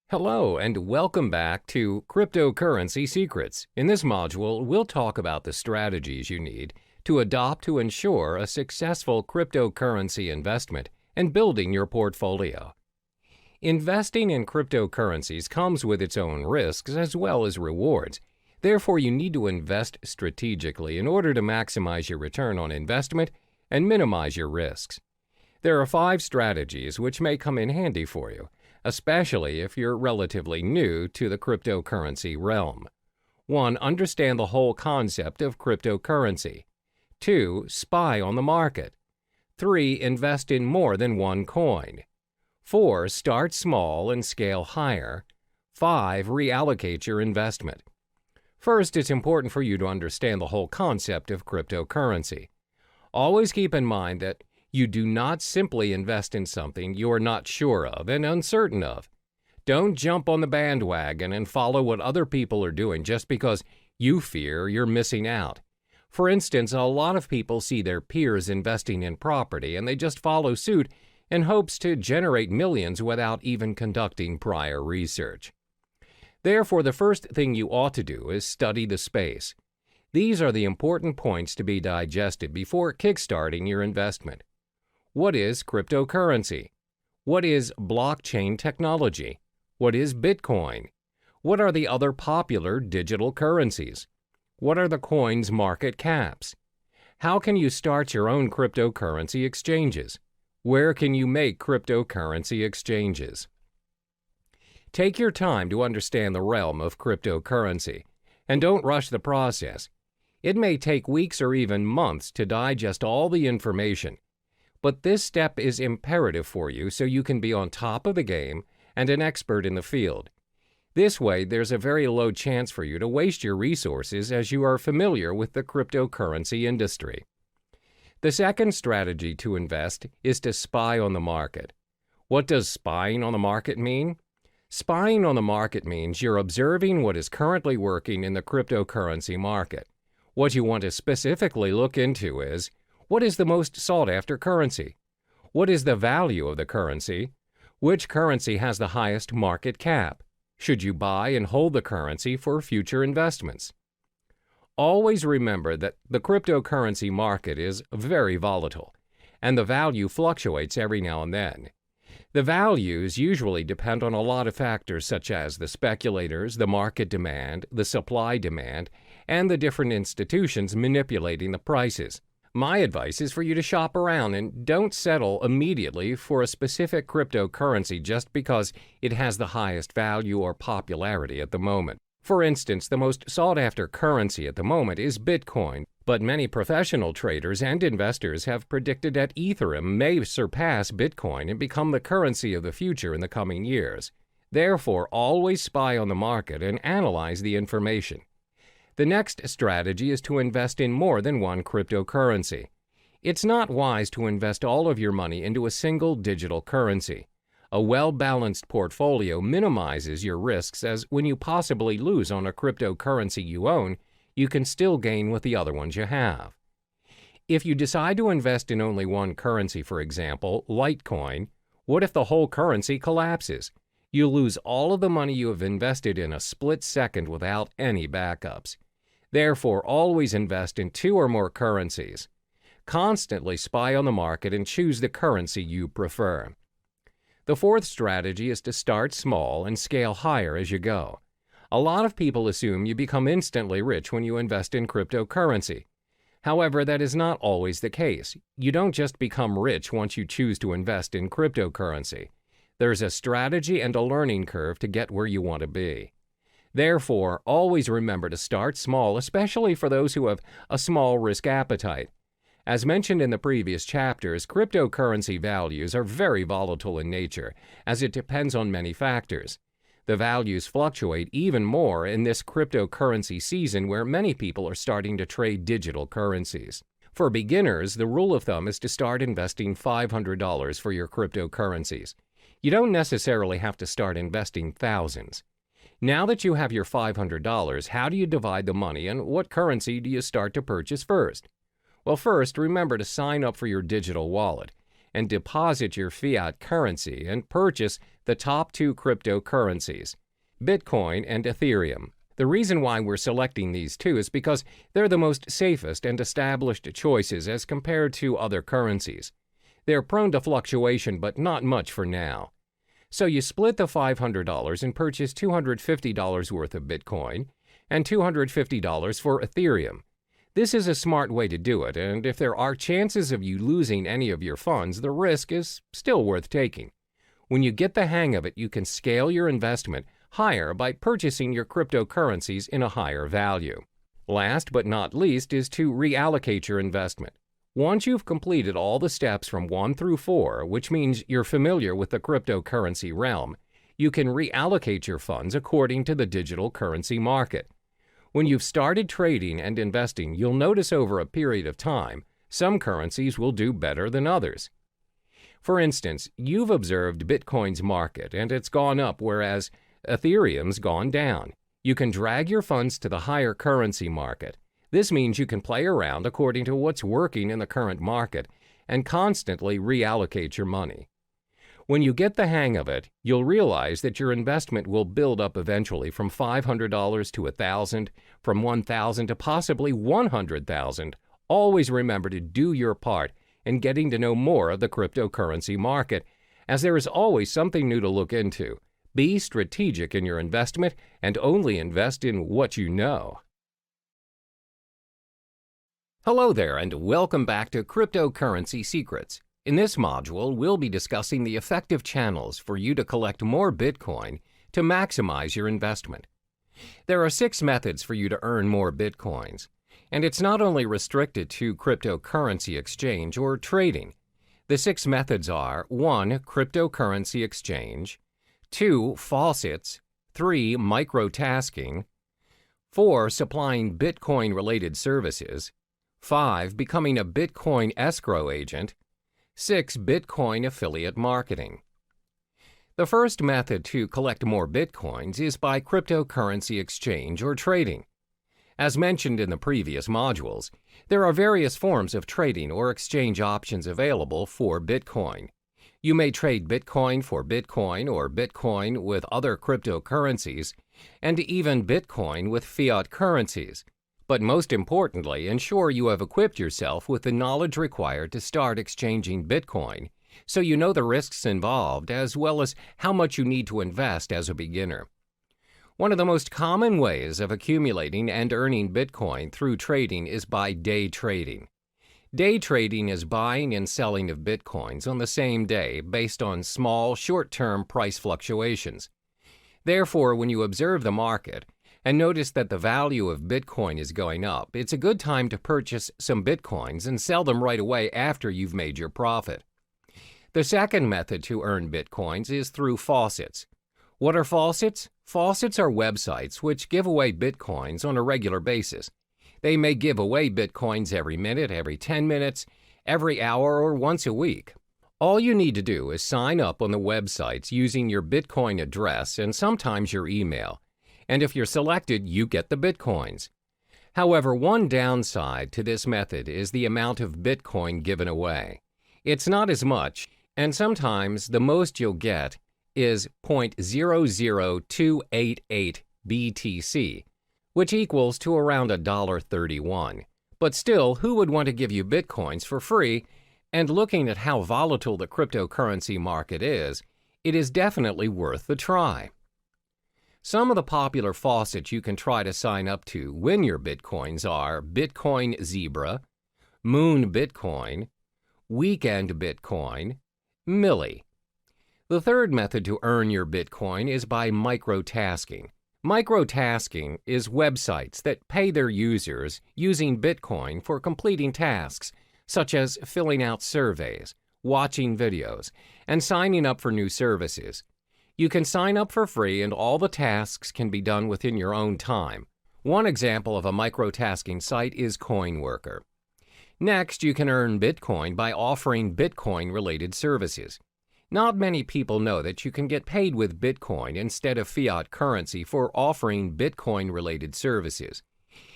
Hello and welcome back to Cryptocurrency Secrets. In this module, we'll talk about the strategies you need to adopt to ensure a successful cryptocurrency investment and building your portfolio. Investing in cryptocurrencies comes with its own risks as well as rewards. Therefore, you need to invest strategically in order to maximize your return on investment and minimize your risks. There are 5 strategies which may come in handy for you, especially if you're relatively new to the cryptocurrency realm. 1. Understand the whole concept of cryptocurrency. 2. Spy on the market. 3. Invest in more than one coin. 4. Start small and scale higher. 5. Reallocate your investment. First, it's important for you to understand the whole concept of cryptocurrency. Always keep in mind that you do not simply invest in something you are not sure of and uncertain of. Don't jump on the bandwagon and follow what other people are doing just because you fear you're missing out. For instance, a lot of people see their peers investing in property and they just follow suit in hopes to generate millions without even conducting prior research. Therefore, the first thing you ought to do is study the space. These are the important points to be digested before kickstarting your investment. What is cryptocurrency? What is blockchain technology? What is Bitcoin? What are the other popular digital currencies? What are the coins' market caps? How can you start your own cryptocurrency exchanges? Where can you make cryptocurrency exchanges? Take your time to understand the realm of cryptocurrency, and don't rush the process. It may take weeks or even months to digest all the information, but this step is imperative for you so you can be on top of the game and an expert in the field. This way, there's a very low chance for you to waste your resources as you are familiar with the cryptocurrency industry. The second strategy to invest is to spy on the market. What does spying on the market mean? Spying on the market means you're observing what is currently working in the cryptocurrency market. What you want to specifically look into is, what is the most sought-after currency? What is the value of the currency? Which currency has the highest market cap? Should you buy and hold the currency for future investments? Always remember that the cryptocurrency market is very volatile, and the value fluctuates every now and then. The values usually depend on a lot of factors such as the speculators, the market demand, the supply demand, and the different institutions manipulating the prices. My advice is for you to shop around and don't settle immediately for a specific cryptocurrency just because it has the highest value or popularity at the moment. For instance, the most sought-after currency at the moment is Bitcoin, but many professional traders and investors have predicted that Ethereum may surpass Bitcoin and become the currency of the future in the coming years. Therefore, always spy on the market and analyze the information. The next strategy is to invest in more than one cryptocurrency. It's not wise to invest all of your money into a single digital currency. A well-balanced portfolio minimizes your risks, as when you possibly lose on a cryptocurrency you own, you can still gain with the other ones you have. If you decide to invest in only one currency, for example, Litecoin, what if the whole currency collapses? You lose all of the money you have invested in a split second without any backups. Therefore, always invest in two or more currencies. Constantly spy on the market and choose the currency you prefer. The fourth strategy is to start small and scale higher as you go. A lot of people assume you become instantly rich when you invest in cryptocurrency. However, that is not always the case. You don't just become rich once you choose to invest in cryptocurrency. There's a strategy and a learning curve to get where you want to be. Therefore, always remember to start small, especially for those who have a small risk appetite. As mentioned in the previous chapters, cryptocurrency values are very volatile in nature, as it depends on many factors. The values fluctuate even more in this cryptocurrency season where many people are starting to trade digital currencies. For beginners, the rule of thumb is to start investing $500 for your cryptocurrencies. You don't necessarily have to start investing thousands. Now that you have your $500, how do you divide the money and what currency do you start to purchase first? Well, first, remember to sign up for your digital wallet and deposit your fiat currency and purchase the top two cryptocurrencies, Bitcoin and Ethereum. The reason why we're selecting these two is because they're the most safest and established choices as compared to other currencies. They're prone to fluctuation, but not much for now. So you split the $500 and purchase $250 worth of Bitcoin and $250 for Ethereum. This is a smart way to do it, and if there are chances of you losing any of your funds, the risk is still worth taking. When you get the hang of it, you can scale your investment higher by purchasing your cryptocurrencies in a higher value. Last but not least is to reallocate your investment. Once you've completed all the steps from 1 through 4, which means you're familiar with the cryptocurrency realm, you can reallocate your funds according to the digital currency market. When you've started trading and investing, you'll notice over a period of time, some currencies will do better than others. For instance, you've observed Bitcoin's market and it's gone up, whereas Ethereum's gone down. You can drag your funds to the higher currency market. This means you can play around according to what's working in the current market and constantly reallocate your money. When you get the hang of it, you'll realize that your investment will build up eventually from $500 to $1,000, from $1,000 to possibly $100,000. Always remember to do your part in getting to know more of the cryptocurrency market, as there is always something new to look into. Be strategic in your investment and only invest in what you know. Hello there, and welcome back to Cryptocurrency Secrets. In this module, we'll be discussing the effective channels for you to collect more Bitcoin to maximize your investment. There are 6 methods for you to earn more Bitcoins, and it's not only restricted to cryptocurrency exchange or trading. The 6 methods are 1. Cryptocurrency exchange, 2. Faucets, 3. Microtasking, 4. Supplying Bitcoin-related services, 5. Becoming a Bitcoin escrow agent, 6. Bitcoin affiliate marketing. The first method to collect more Bitcoins is by cryptocurrency exchange or trading. As mentioned in the previous modules, there are various forms of trading or exchange options available for Bitcoin. You may trade Bitcoin for Bitcoin or Bitcoin with other cryptocurrencies, and even Bitcoin with fiat currencies. But most importantly, ensure you have equipped yourself with the knowledge required to start exchanging Bitcoin, so you know the risks involved as well as how much you need to invest as a beginner. One of the most common ways of accumulating and earning Bitcoin through trading is by day trading. Day trading is buying and selling of Bitcoins on the same day based on small, short-term price fluctuations. Therefore, when you observe the market and notice that the value of Bitcoin is going up, it's a good time to purchase some Bitcoins and sell them right away after you've made your profit. The second method to earn Bitcoins is through faucets. What are faucets? Faucets are websites which give away Bitcoins on a regular basis. They may give away Bitcoins every minute, every 10 minutes, every hour, or once a week. All you need to do is sign up on the websites using your Bitcoin address and sometimes your email. And if you're selected, you get the Bitcoins. However, one downside to this method is the amount of Bitcoin given away. It's not as much, and sometimes the most you'll get is 0.00288 BTC, which equals to around $1.31. But still, who would want to give you Bitcoins for free? And looking at how volatile the cryptocurrency market is, it is definitely worth the try. Some of the popular faucets you can try to sign up to win your Bitcoins are Bitcoin Zebra, Moon Bitcoin, Weekend Bitcoin, Milli. The third method to earn your Bitcoin is by microtasking. Microtasking is websites that pay their users using Bitcoin for completing tasks, such as filling out surveys, watching videos, and signing up for new services. You can sign up for free and all the tasks can be done within your own time. One example of a microtasking site is CoinWorker. Next, you can earn Bitcoin by offering Bitcoin-related services. Not many people know that you can get paid with Bitcoin instead of fiat currency for offering Bitcoin-related services.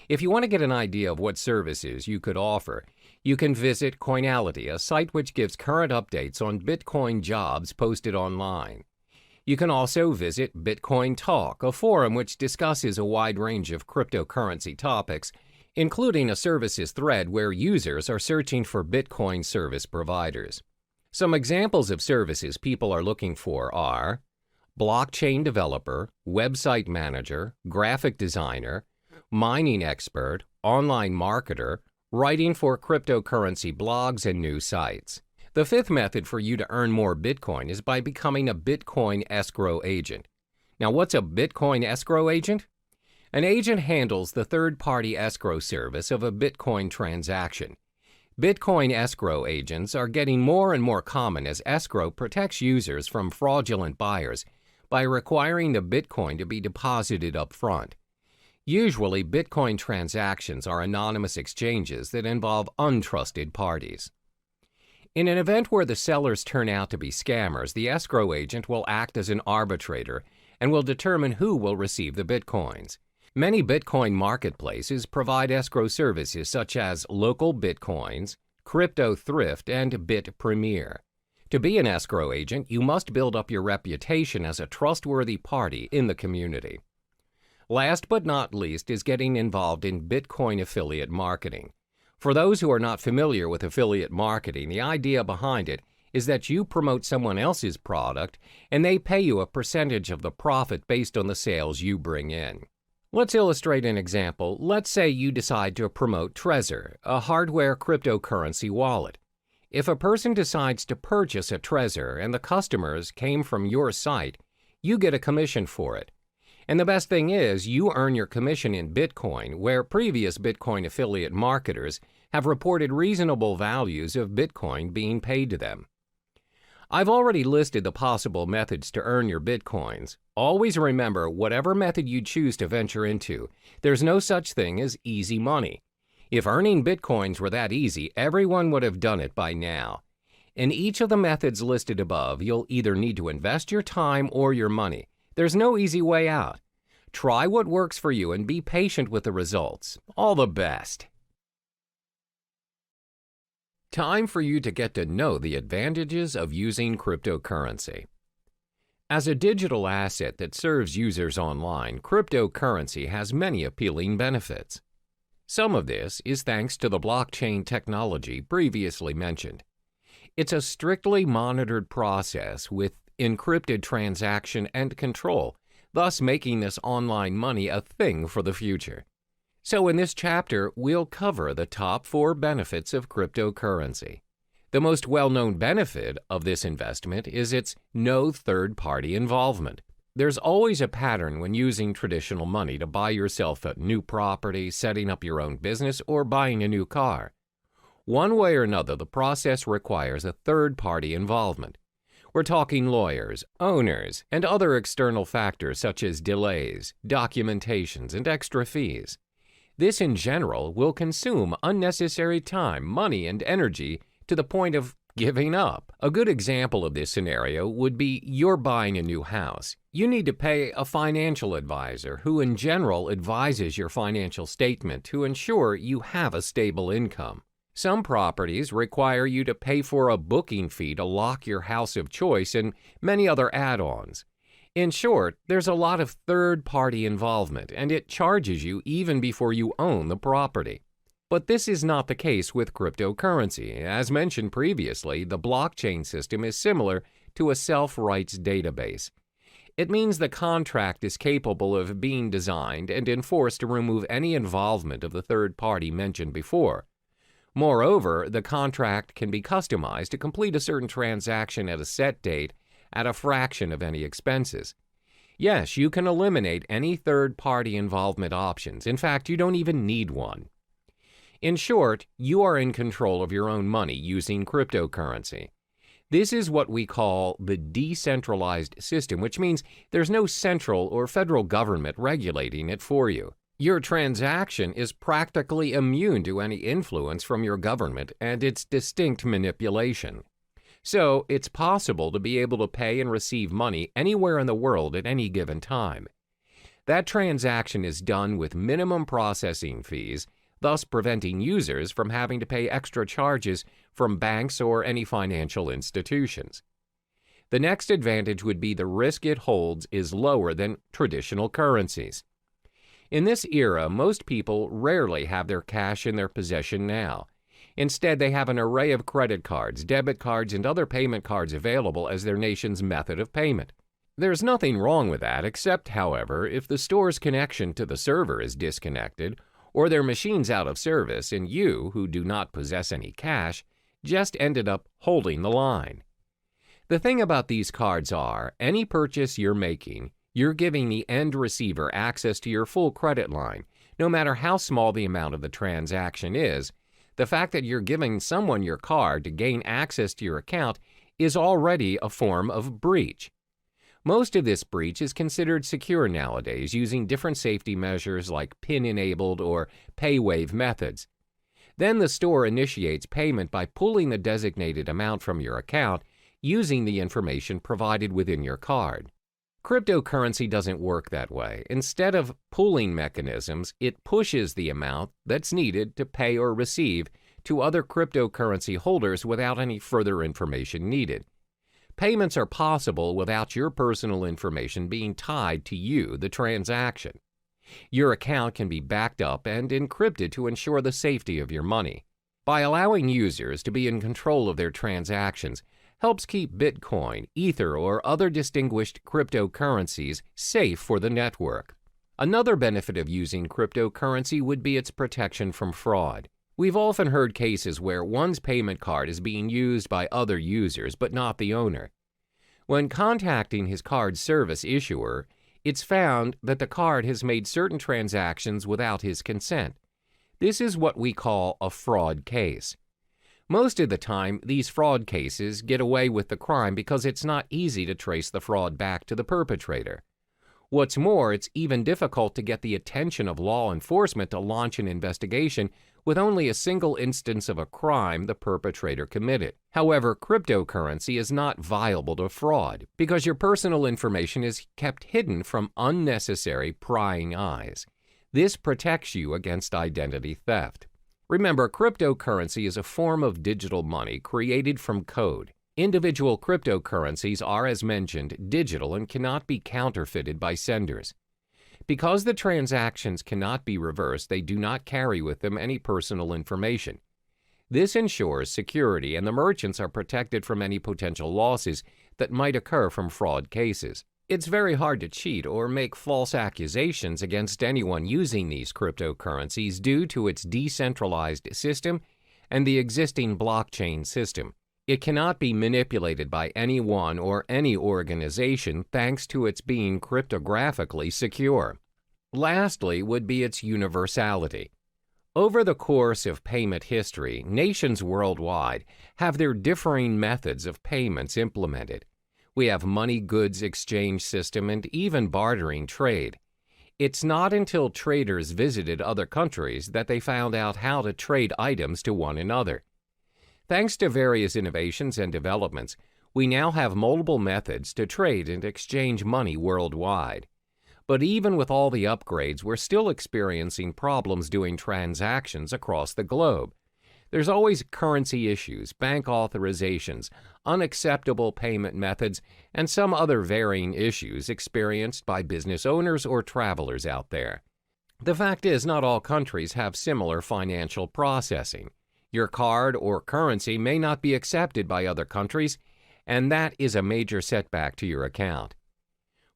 If you want to get an idea of what services you could offer, you can visit Coinality, a site which gives current updates on Bitcoin jobs posted online. You can also visit Bitcoin Talk, a forum which discusses a wide range of cryptocurrency topics, including a services thread where users are searching for Bitcoin service providers. Some examples of services people are looking for are blockchain developer, website manager, graphic designer, mining expert, online marketer, writing for cryptocurrency blogs and new sites. The fifth method for you to earn more Bitcoin is by becoming a Bitcoin escrow agent. Now, what's a Bitcoin escrow agent? An agent handles the third-party escrow service of a Bitcoin transaction. Bitcoin escrow agents are getting more and more common as escrow protects users from fraudulent buyers by requiring the Bitcoin to be deposited up front. Usually, Bitcoin transactions are anonymous exchanges that involve untrusted parties. In an event where the sellers turn out to be scammers, the escrow agent will act as an arbitrator and will determine who will receive the Bitcoins. Many Bitcoin marketplaces provide escrow services such as Local Bitcoins, Crypto Thrift, and Bit Premier. To be an escrow agent, you must build up your reputation as a trustworthy party in the community. Last but not least is getting involved in Bitcoin affiliate marketing. For those who are not familiar with affiliate marketing, the idea behind it is that you promote someone else's product and they pay you a percentage of the profit based on the sales you bring in. Let's illustrate an example. Let's say you decide to promote Trezor, a hardware cryptocurrency wallet. If a person decides to purchase a Trezor and the customers came from your site, you get a commission for it. And the best thing is, you earn your commission in Bitcoin, where previous Bitcoin affiliate marketers have reported reasonable values of Bitcoin being paid to them. I've already listed the possible methods to earn your Bitcoins. Always remember, whatever method you choose to venture into, there's no such thing as easy money. If earning Bitcoins were that easy, everyone would have done it by now. In each of the methods listed above, you'll either need to invest your time or your money. There's no easy way out. Try what works for you and be patient with the results. All the best. Time for you to get to know the advantages of using cryptocurrency. As a digital asset that serves users online, cryptocurrency has many appealing benefits. Some of this is thanks to the blockchain technology previously mentioned. It's a strictly monitored process with encrypted transaction and control, thus making this online money a thing for the future. So in this chapter, we'll cover the top 4 benefits of cryptocurrency. The most well-known benefit of this investment is its no third-party involvement. There's always a pattern when using traditional money to buy yourself a new property, setting up your own business, or buying a new car. One way or another, the process requires a third-party involvement. We're talking lawyers, owners, and other external factors such as delays, documentations, and extra fees. This, in general, will consume unnecessary time, money, and energy to the point of giving up. A good example of this scenario would be you're buying a new house. You need to pay a financial advisor who, in general, advises your financial statement to ensure you have a stable income. Some properties require you to pay for a booking fee to lock your house of choice and many other add-ons. In short, there's a lot of third-party involvement, and it charges you even before you own the property. But this is not the case with cryptocurrency. As mentioned previously, the blockchain system is similar to a self-rights database. It means the contract is capable of being designed and enforced to remove any involvement of the third party mentioned before. Moreover, the contract can be customized to complete a certain transaction at a set date at a fraction of any expenses. Yes, you can eliminate any third-party involvement options. In fact, you don't even need one. In short, you are in control of your own money using cryptocurrency. This is what we call the decentralized system, which means there's no central or federal government regulating it for you. Your transaction is practically immune to any influence from your government and its distinct manipulation. So, it's possible to be able to pay and receive money anywhere in the world at any given time. That transaction is done with minimum processing fees, thus preventing users from having to pay extra charges from banks or any financial institutions. The next advantage would be the risk it holds is lower than traditional currencies. In this era, most people rarely have their cash in their possession now. Instead, they have an array of credit cards, debit cards, and other payment cards available as their nation's method of payment. There's nothing wrong with that, except, however, if the store's connection to the server is disconnected, or their machine's out of service, and you, who do not possess any cash, just ended up holding the line. The thing about these cards are, any purchase you're making, you're giving the end receiver access to your full credit line, no matter how small the amount of the transaction is. The fact that you're giving someone your card to gain access to your account is already a form of breach. Most of this breach is considered secure nowadays using different safety measures like PIN-enabled or pay-wave methods. Then the store initiates payment by pulling the designated amount from your account using the information provided within your card. Cryptocurrency doesn't work that way. Instead of pooling mechanisms, it pushes the amount that's needed to pay or receive to other cryptocurrency holders without any further information needed. Payments are possible without your personal information being tied to you, the transaction. Your account can be backed up and encrypted to ensure the safety of your money. By allowing users to be in control of their transactions, helps keep Bitcoin, Ether, or other distinguished cryptocurrencies safe for the network. Another benefit of using cryptocurrency would be its protection from fraud. We've often heard cases where one's payment card is being used by other users, but not the owner. When contacting his card service issuer, it's found that the card has made certain transactions without his consent. This is what we call a fraud case. Most of the time, these fraud cases get away with the crime because it's not easy to trace the fraud back to the perpetrator. What's more, it's even difficult to get the attention of law enforcement to launch an investigation with only a single instance of a crime the perpetrator committed. However, cryptocurrency is not viable to fraud because your personal information is kept hidden from unnecessary prying eyes. This protects you against identity theft. Remember, cryptocurrency is a form of digital money created from code. Individual cryptocurrencies are, as mentioned, digital and cannot be counterfeited by senders. Because the transactions cannot be reversed, they do not carry with them any personal information. This ensures security, and the merchants are protected from any potential losses that might occur from fraud cases. It's very hard to cheat or make false accusations against anyone using these cryptocurrencies due to its decentralized system and the existing blockchain system. It cannot be manipulated by anyone or any organization thanks to its being cryptographically secure. Lastly would be its universality. Over the course of payment history, nations worldwide have their differing methods of payments implemented. We have money-goods exchange system and even bartering trade. It's not until traders visited other countries that they found out how to trade items to one another. Thanks to various innovations and developments, we now have multiple methods to trade and exchange money worldwide. But even with all the upgrades, we're still experiencing problems doing transactions across the globe. There's always currency issues, bank authorizations, unacceptable payment methods, and some other varying issues experienced by business owners or travelers out there. The fact is, not all countries have similar financial processing. Your card or currency may not be accepted by other countries, and that is a major setback to your account.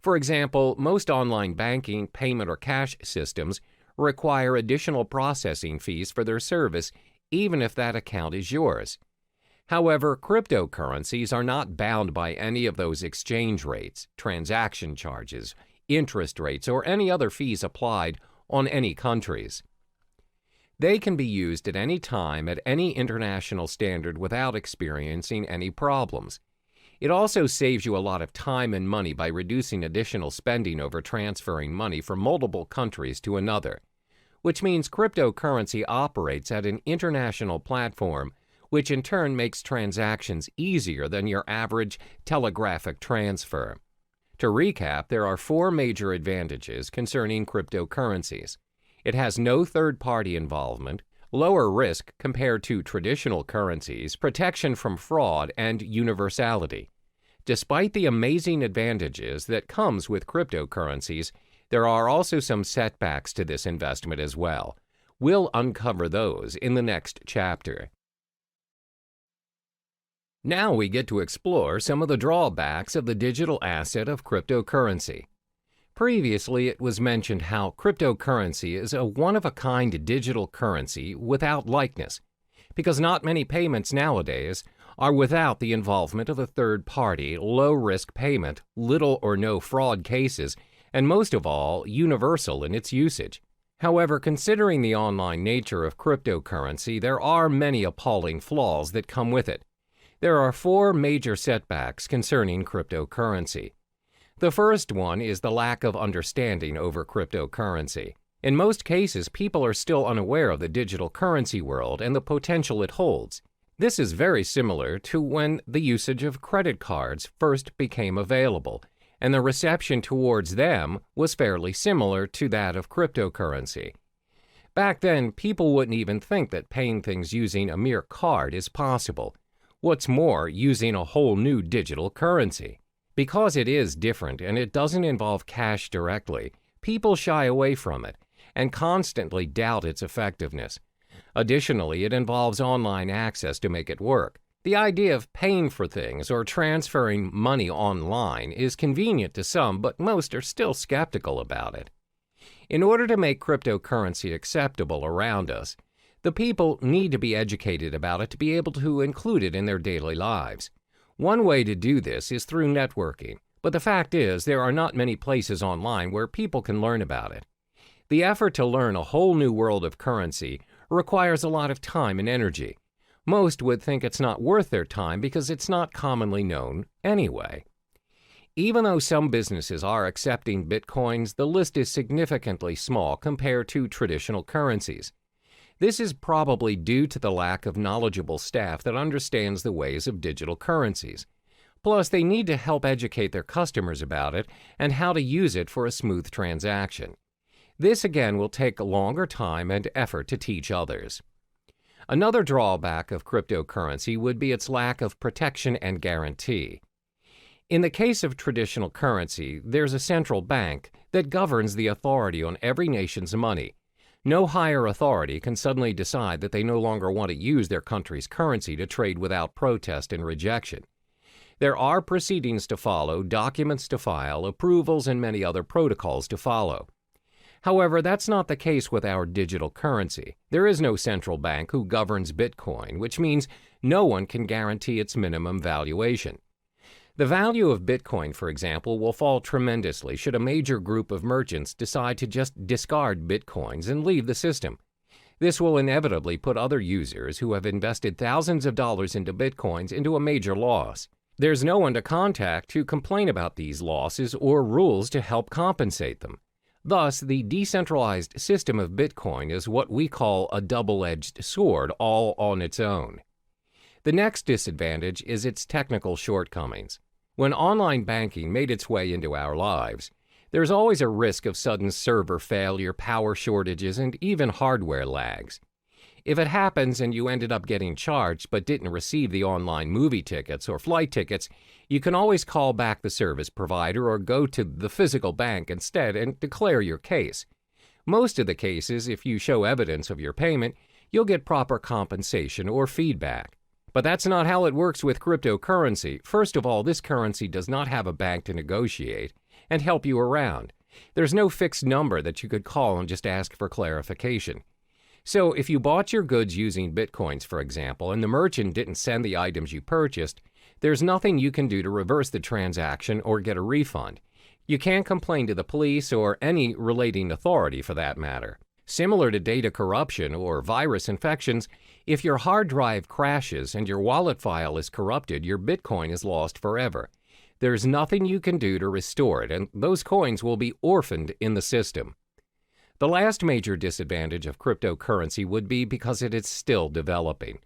For example, most online banking, payment, or cash systems require additional processing fees for their service, even if that account is yours. However, cryptocurrencies are not bound by any of those exchange rates, transaction charges, interest rates, or any other fees applied on any countries. They can be used at any time at any international standard without experiencing any problems. It also saves you a lot of time and money by reducing additional spending over transferring money from multiple countries to another, which means cryptocurrency operates at an international platform, which in turn makes transactions easier than your average telegraphic transfer. To recap, there are 4 major advantages concerning cryptocurrencies. It has no third-party involvement, lower risk compared to traditional currencies, protection from fraud, and universality. Despite the amazing advantages that comes with cryptocurrencies, there are also some setbacks to this investment as well. We'll uncover those in the next chapter. Now we get to explore some of the drawbacks of the digital asset of cryptocurrency. Previously, it was mentioned how cryptocurrency is a one-of-a-kind digital currency without likeness, because not many payments nowadays are without the involvement of a third-party, low-risk payment, little or no fraud cases, and most of all, universal in its usage. However, considering the online nature of cryptocurrency, there are many appalling flaws that come with it. There are 4 major setbacks concerning cryptocurrency. The first one is the lack of understanding over cryptocurrency. In most cases, people are still unaware of the digital currency world and the potential it holds. This is very similar to when the usage of credit cards first became available, and the reception towards them was fairly similar to that of cryptocurrency. Back then, people wouldn't even think that paying things using a mere card is possible. What's more, using a whole new digital currency. Because it is different and it doesn't involve cash directly, people shy away from it and constantly doubt its effectiveness. Additionally, it involves online access to make it work. The idea of paying for things or transferring money online is convenient to some, but most are still skeptical about it. In order to make cryptocurrency acceptable around us, the people need to be educated about it to be able to include it in their daily lives. One way to do this is through networking, but the fact is there are not many places online where people can learn about it. The effort to learn a whole new world of currency requires a lot of time and energy. Most would think it's not worth their time because it's not commonly known anyway. Even though some businesses are accepting bitcoins, the list is significantly small compared to traditional currencies. This is probably due to the lack of knowledgeable staff that understands the ways of digital currencies. Plus, they need to help educate their customers about it and how to use it for a smooth transaction. This again will take a longer time and effort to teach others. Another drawback of cryptocurrency would be its lack of protection and guarantee. In the case of traditional currency, there's a central bank that governs the authority on every nation's money. No higher authority can suddenly decide that they no longer want to use their country's currency to trade without protest and rejection. There are proceedings to follow, documents to file, approvals, and many other protocols to follow. However, that's not the case with our digital currency. There is no central bank who governs Bitcoin, which means no one can guarantee its minimum valuation. The value of Bitcoin, for example, will fall tremendously should a major group of merchants decide to just discard Bitcoins and leave the system. This will inevitably put other users who have invested thousands of dollars into Bitcoins into a major loss. There's no one to contact to complain about these losses or rules to help compensate them. Thus, the decentralized system of Bitcoin is what we call a double-edged sword all on its own. The next disadvantage is its technical shortcomings. When online banking made its way into our lives, there's always a risk of sudden server failure, power shortages, and even hardware lags. If it happens and you ended up getting charged but didn't receive the online movie tickets or flight tickets, you can always call back the service provider or go to the physical bank instead and declare your case. Most of the cases, if you show evidence of your payment, you'll get proper compensation or feedback. But that's not how it works with cryptocurrency. First of all, this currency does not have a bank to negotiate and help you around. There's no fixed number that you could call and just ask for clarification. So if you bought your goods using Bitcoins, for example, and the merchant didn't send the items you purchased, there's nothing you can do to reverse the transaction or get a refund. You can't complain to the police or any relating authority for that matter. Similar to data corruption or virus infections, if your hard drive crashes and your wallet file is corrupted, your Bitcoin is lost forever. There's nothing you can do to restore it, and those coins will be orphaned in the system. The last major disadvantage of cryptocurrency would be because it is still developing.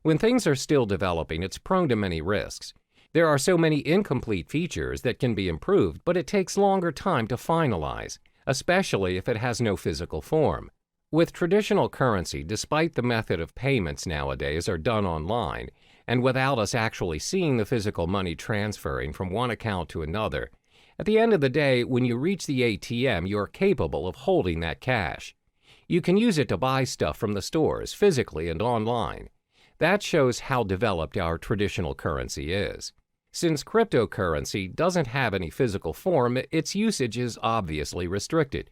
When things are still developing, it's prone to many risks. There are so many incomplete features that can be improved, but it takes longer time to finalize, especially if it has no physical form. With traditional currency, despite the method of payments nowadays are done online, and without us actually seeing the physical money transferring from one account to another, at the end of the day, when you reach the ATM, you are capable of holding that cash. You can use it to buy stuff from the stores, physically and online. That shows how developed our traditional currency is. Since cryptocurrency doesn't have any physical form, its usage is obviously restricted.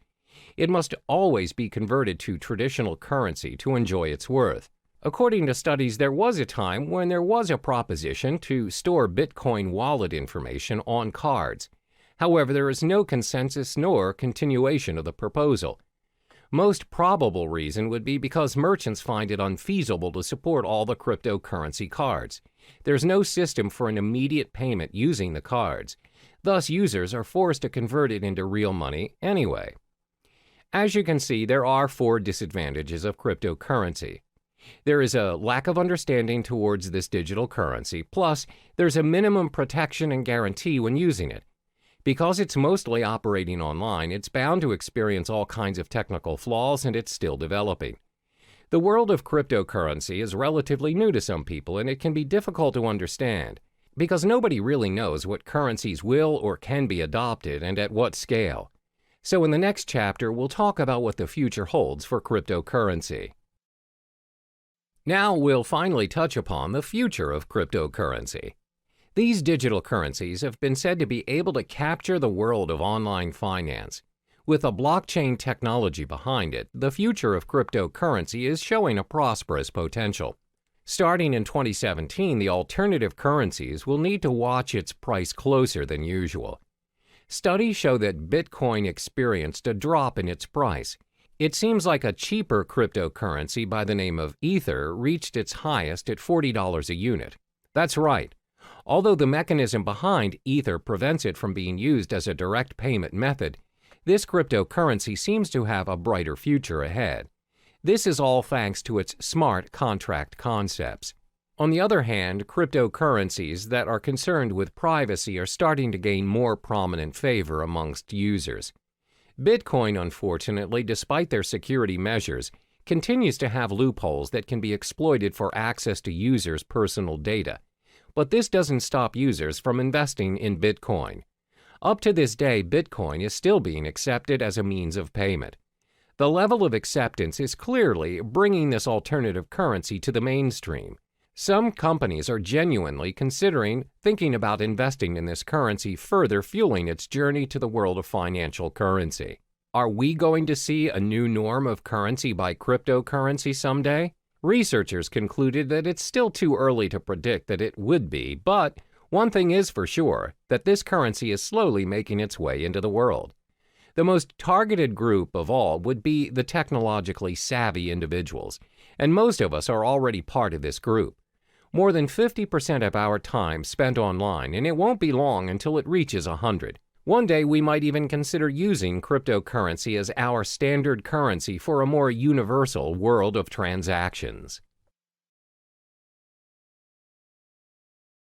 It must always be converted to traditional currency to enjoy its worth. According to studies, there was a time when there was a proposition to store Bitcoin wallet information on cards. However, there is no consensus nor continuation of the proposal. Most probable reason would be because merchants find it unfeasible to support all the cryptocurrency cards. There's no system for an immediate payment using the cards. Thus, users are forced to convert it into real money anyway. As you can see, there are 4 disadvantages of cryptocurrency. There is a lack of understanding towards this digital currency, plus there's a minimum protection and guarantee when using it. Because it's mostly operating online, it's bound to experience all kinds of technical flaws, and it's still developing. The world of cryptocurrency is relatively new to some people, and it can be difficult to understand, because nobody really knows what currencies will or can be adopted and at what scale. So in the next chapter, we'll talk about what the future holds for cryptocurrency. Now we'll finally touch upon the future of cryptocurrency. These digital currencies have been said to be able to capture the world of online finance. With a blockchain technology behind it, the future of cryptocurrency is showing a prosperous potential. Starting in 2017, the alternative currencies will need to watch its price closer than usual. Studies show that Bitcoin experienced a drop in its price. It seems like a cheaper cryptocurrency by the name of Ether reached its highest at $40 a unit. That's right. Although the mechanism behind Ether prevents it from being used as a direct payment method, this cryptocurrency seems to have a brighter future ahead. This is all thanks to its smart contract concepts. On the other hand, cryptocurrencies that are concerned with privacy are starting to gain more prominent favor amongst users. Bitcoin, unfortunately, despite their security measures, continues to have loopholes that can be exploited for access to users' personal data. But this doesn't stop users from investing in Bitcoin. Up to this day, Bitcoin is still being accepted as a means of payment. The level of acceptance is clearly bringing this alternative currency to the mainstream. Some companies are genuinely thinking about investing in this currency, further fueling its journey to the world of financial currency. Are we going to see a new norm of currency by cryptocurrency someday? Researchers concluded that it's still too early to predict that it would be, but one thing is for sure, that this currency is slowly making its way into the world. The most targeted group of all would be the technologically savvy individuals, and most of us are already part of this group. More than 50% of our time spent online, and it won't be long until it reaches 100. One day we might even consider using cryptocurrency as our standard currency for a more universal world of transactions.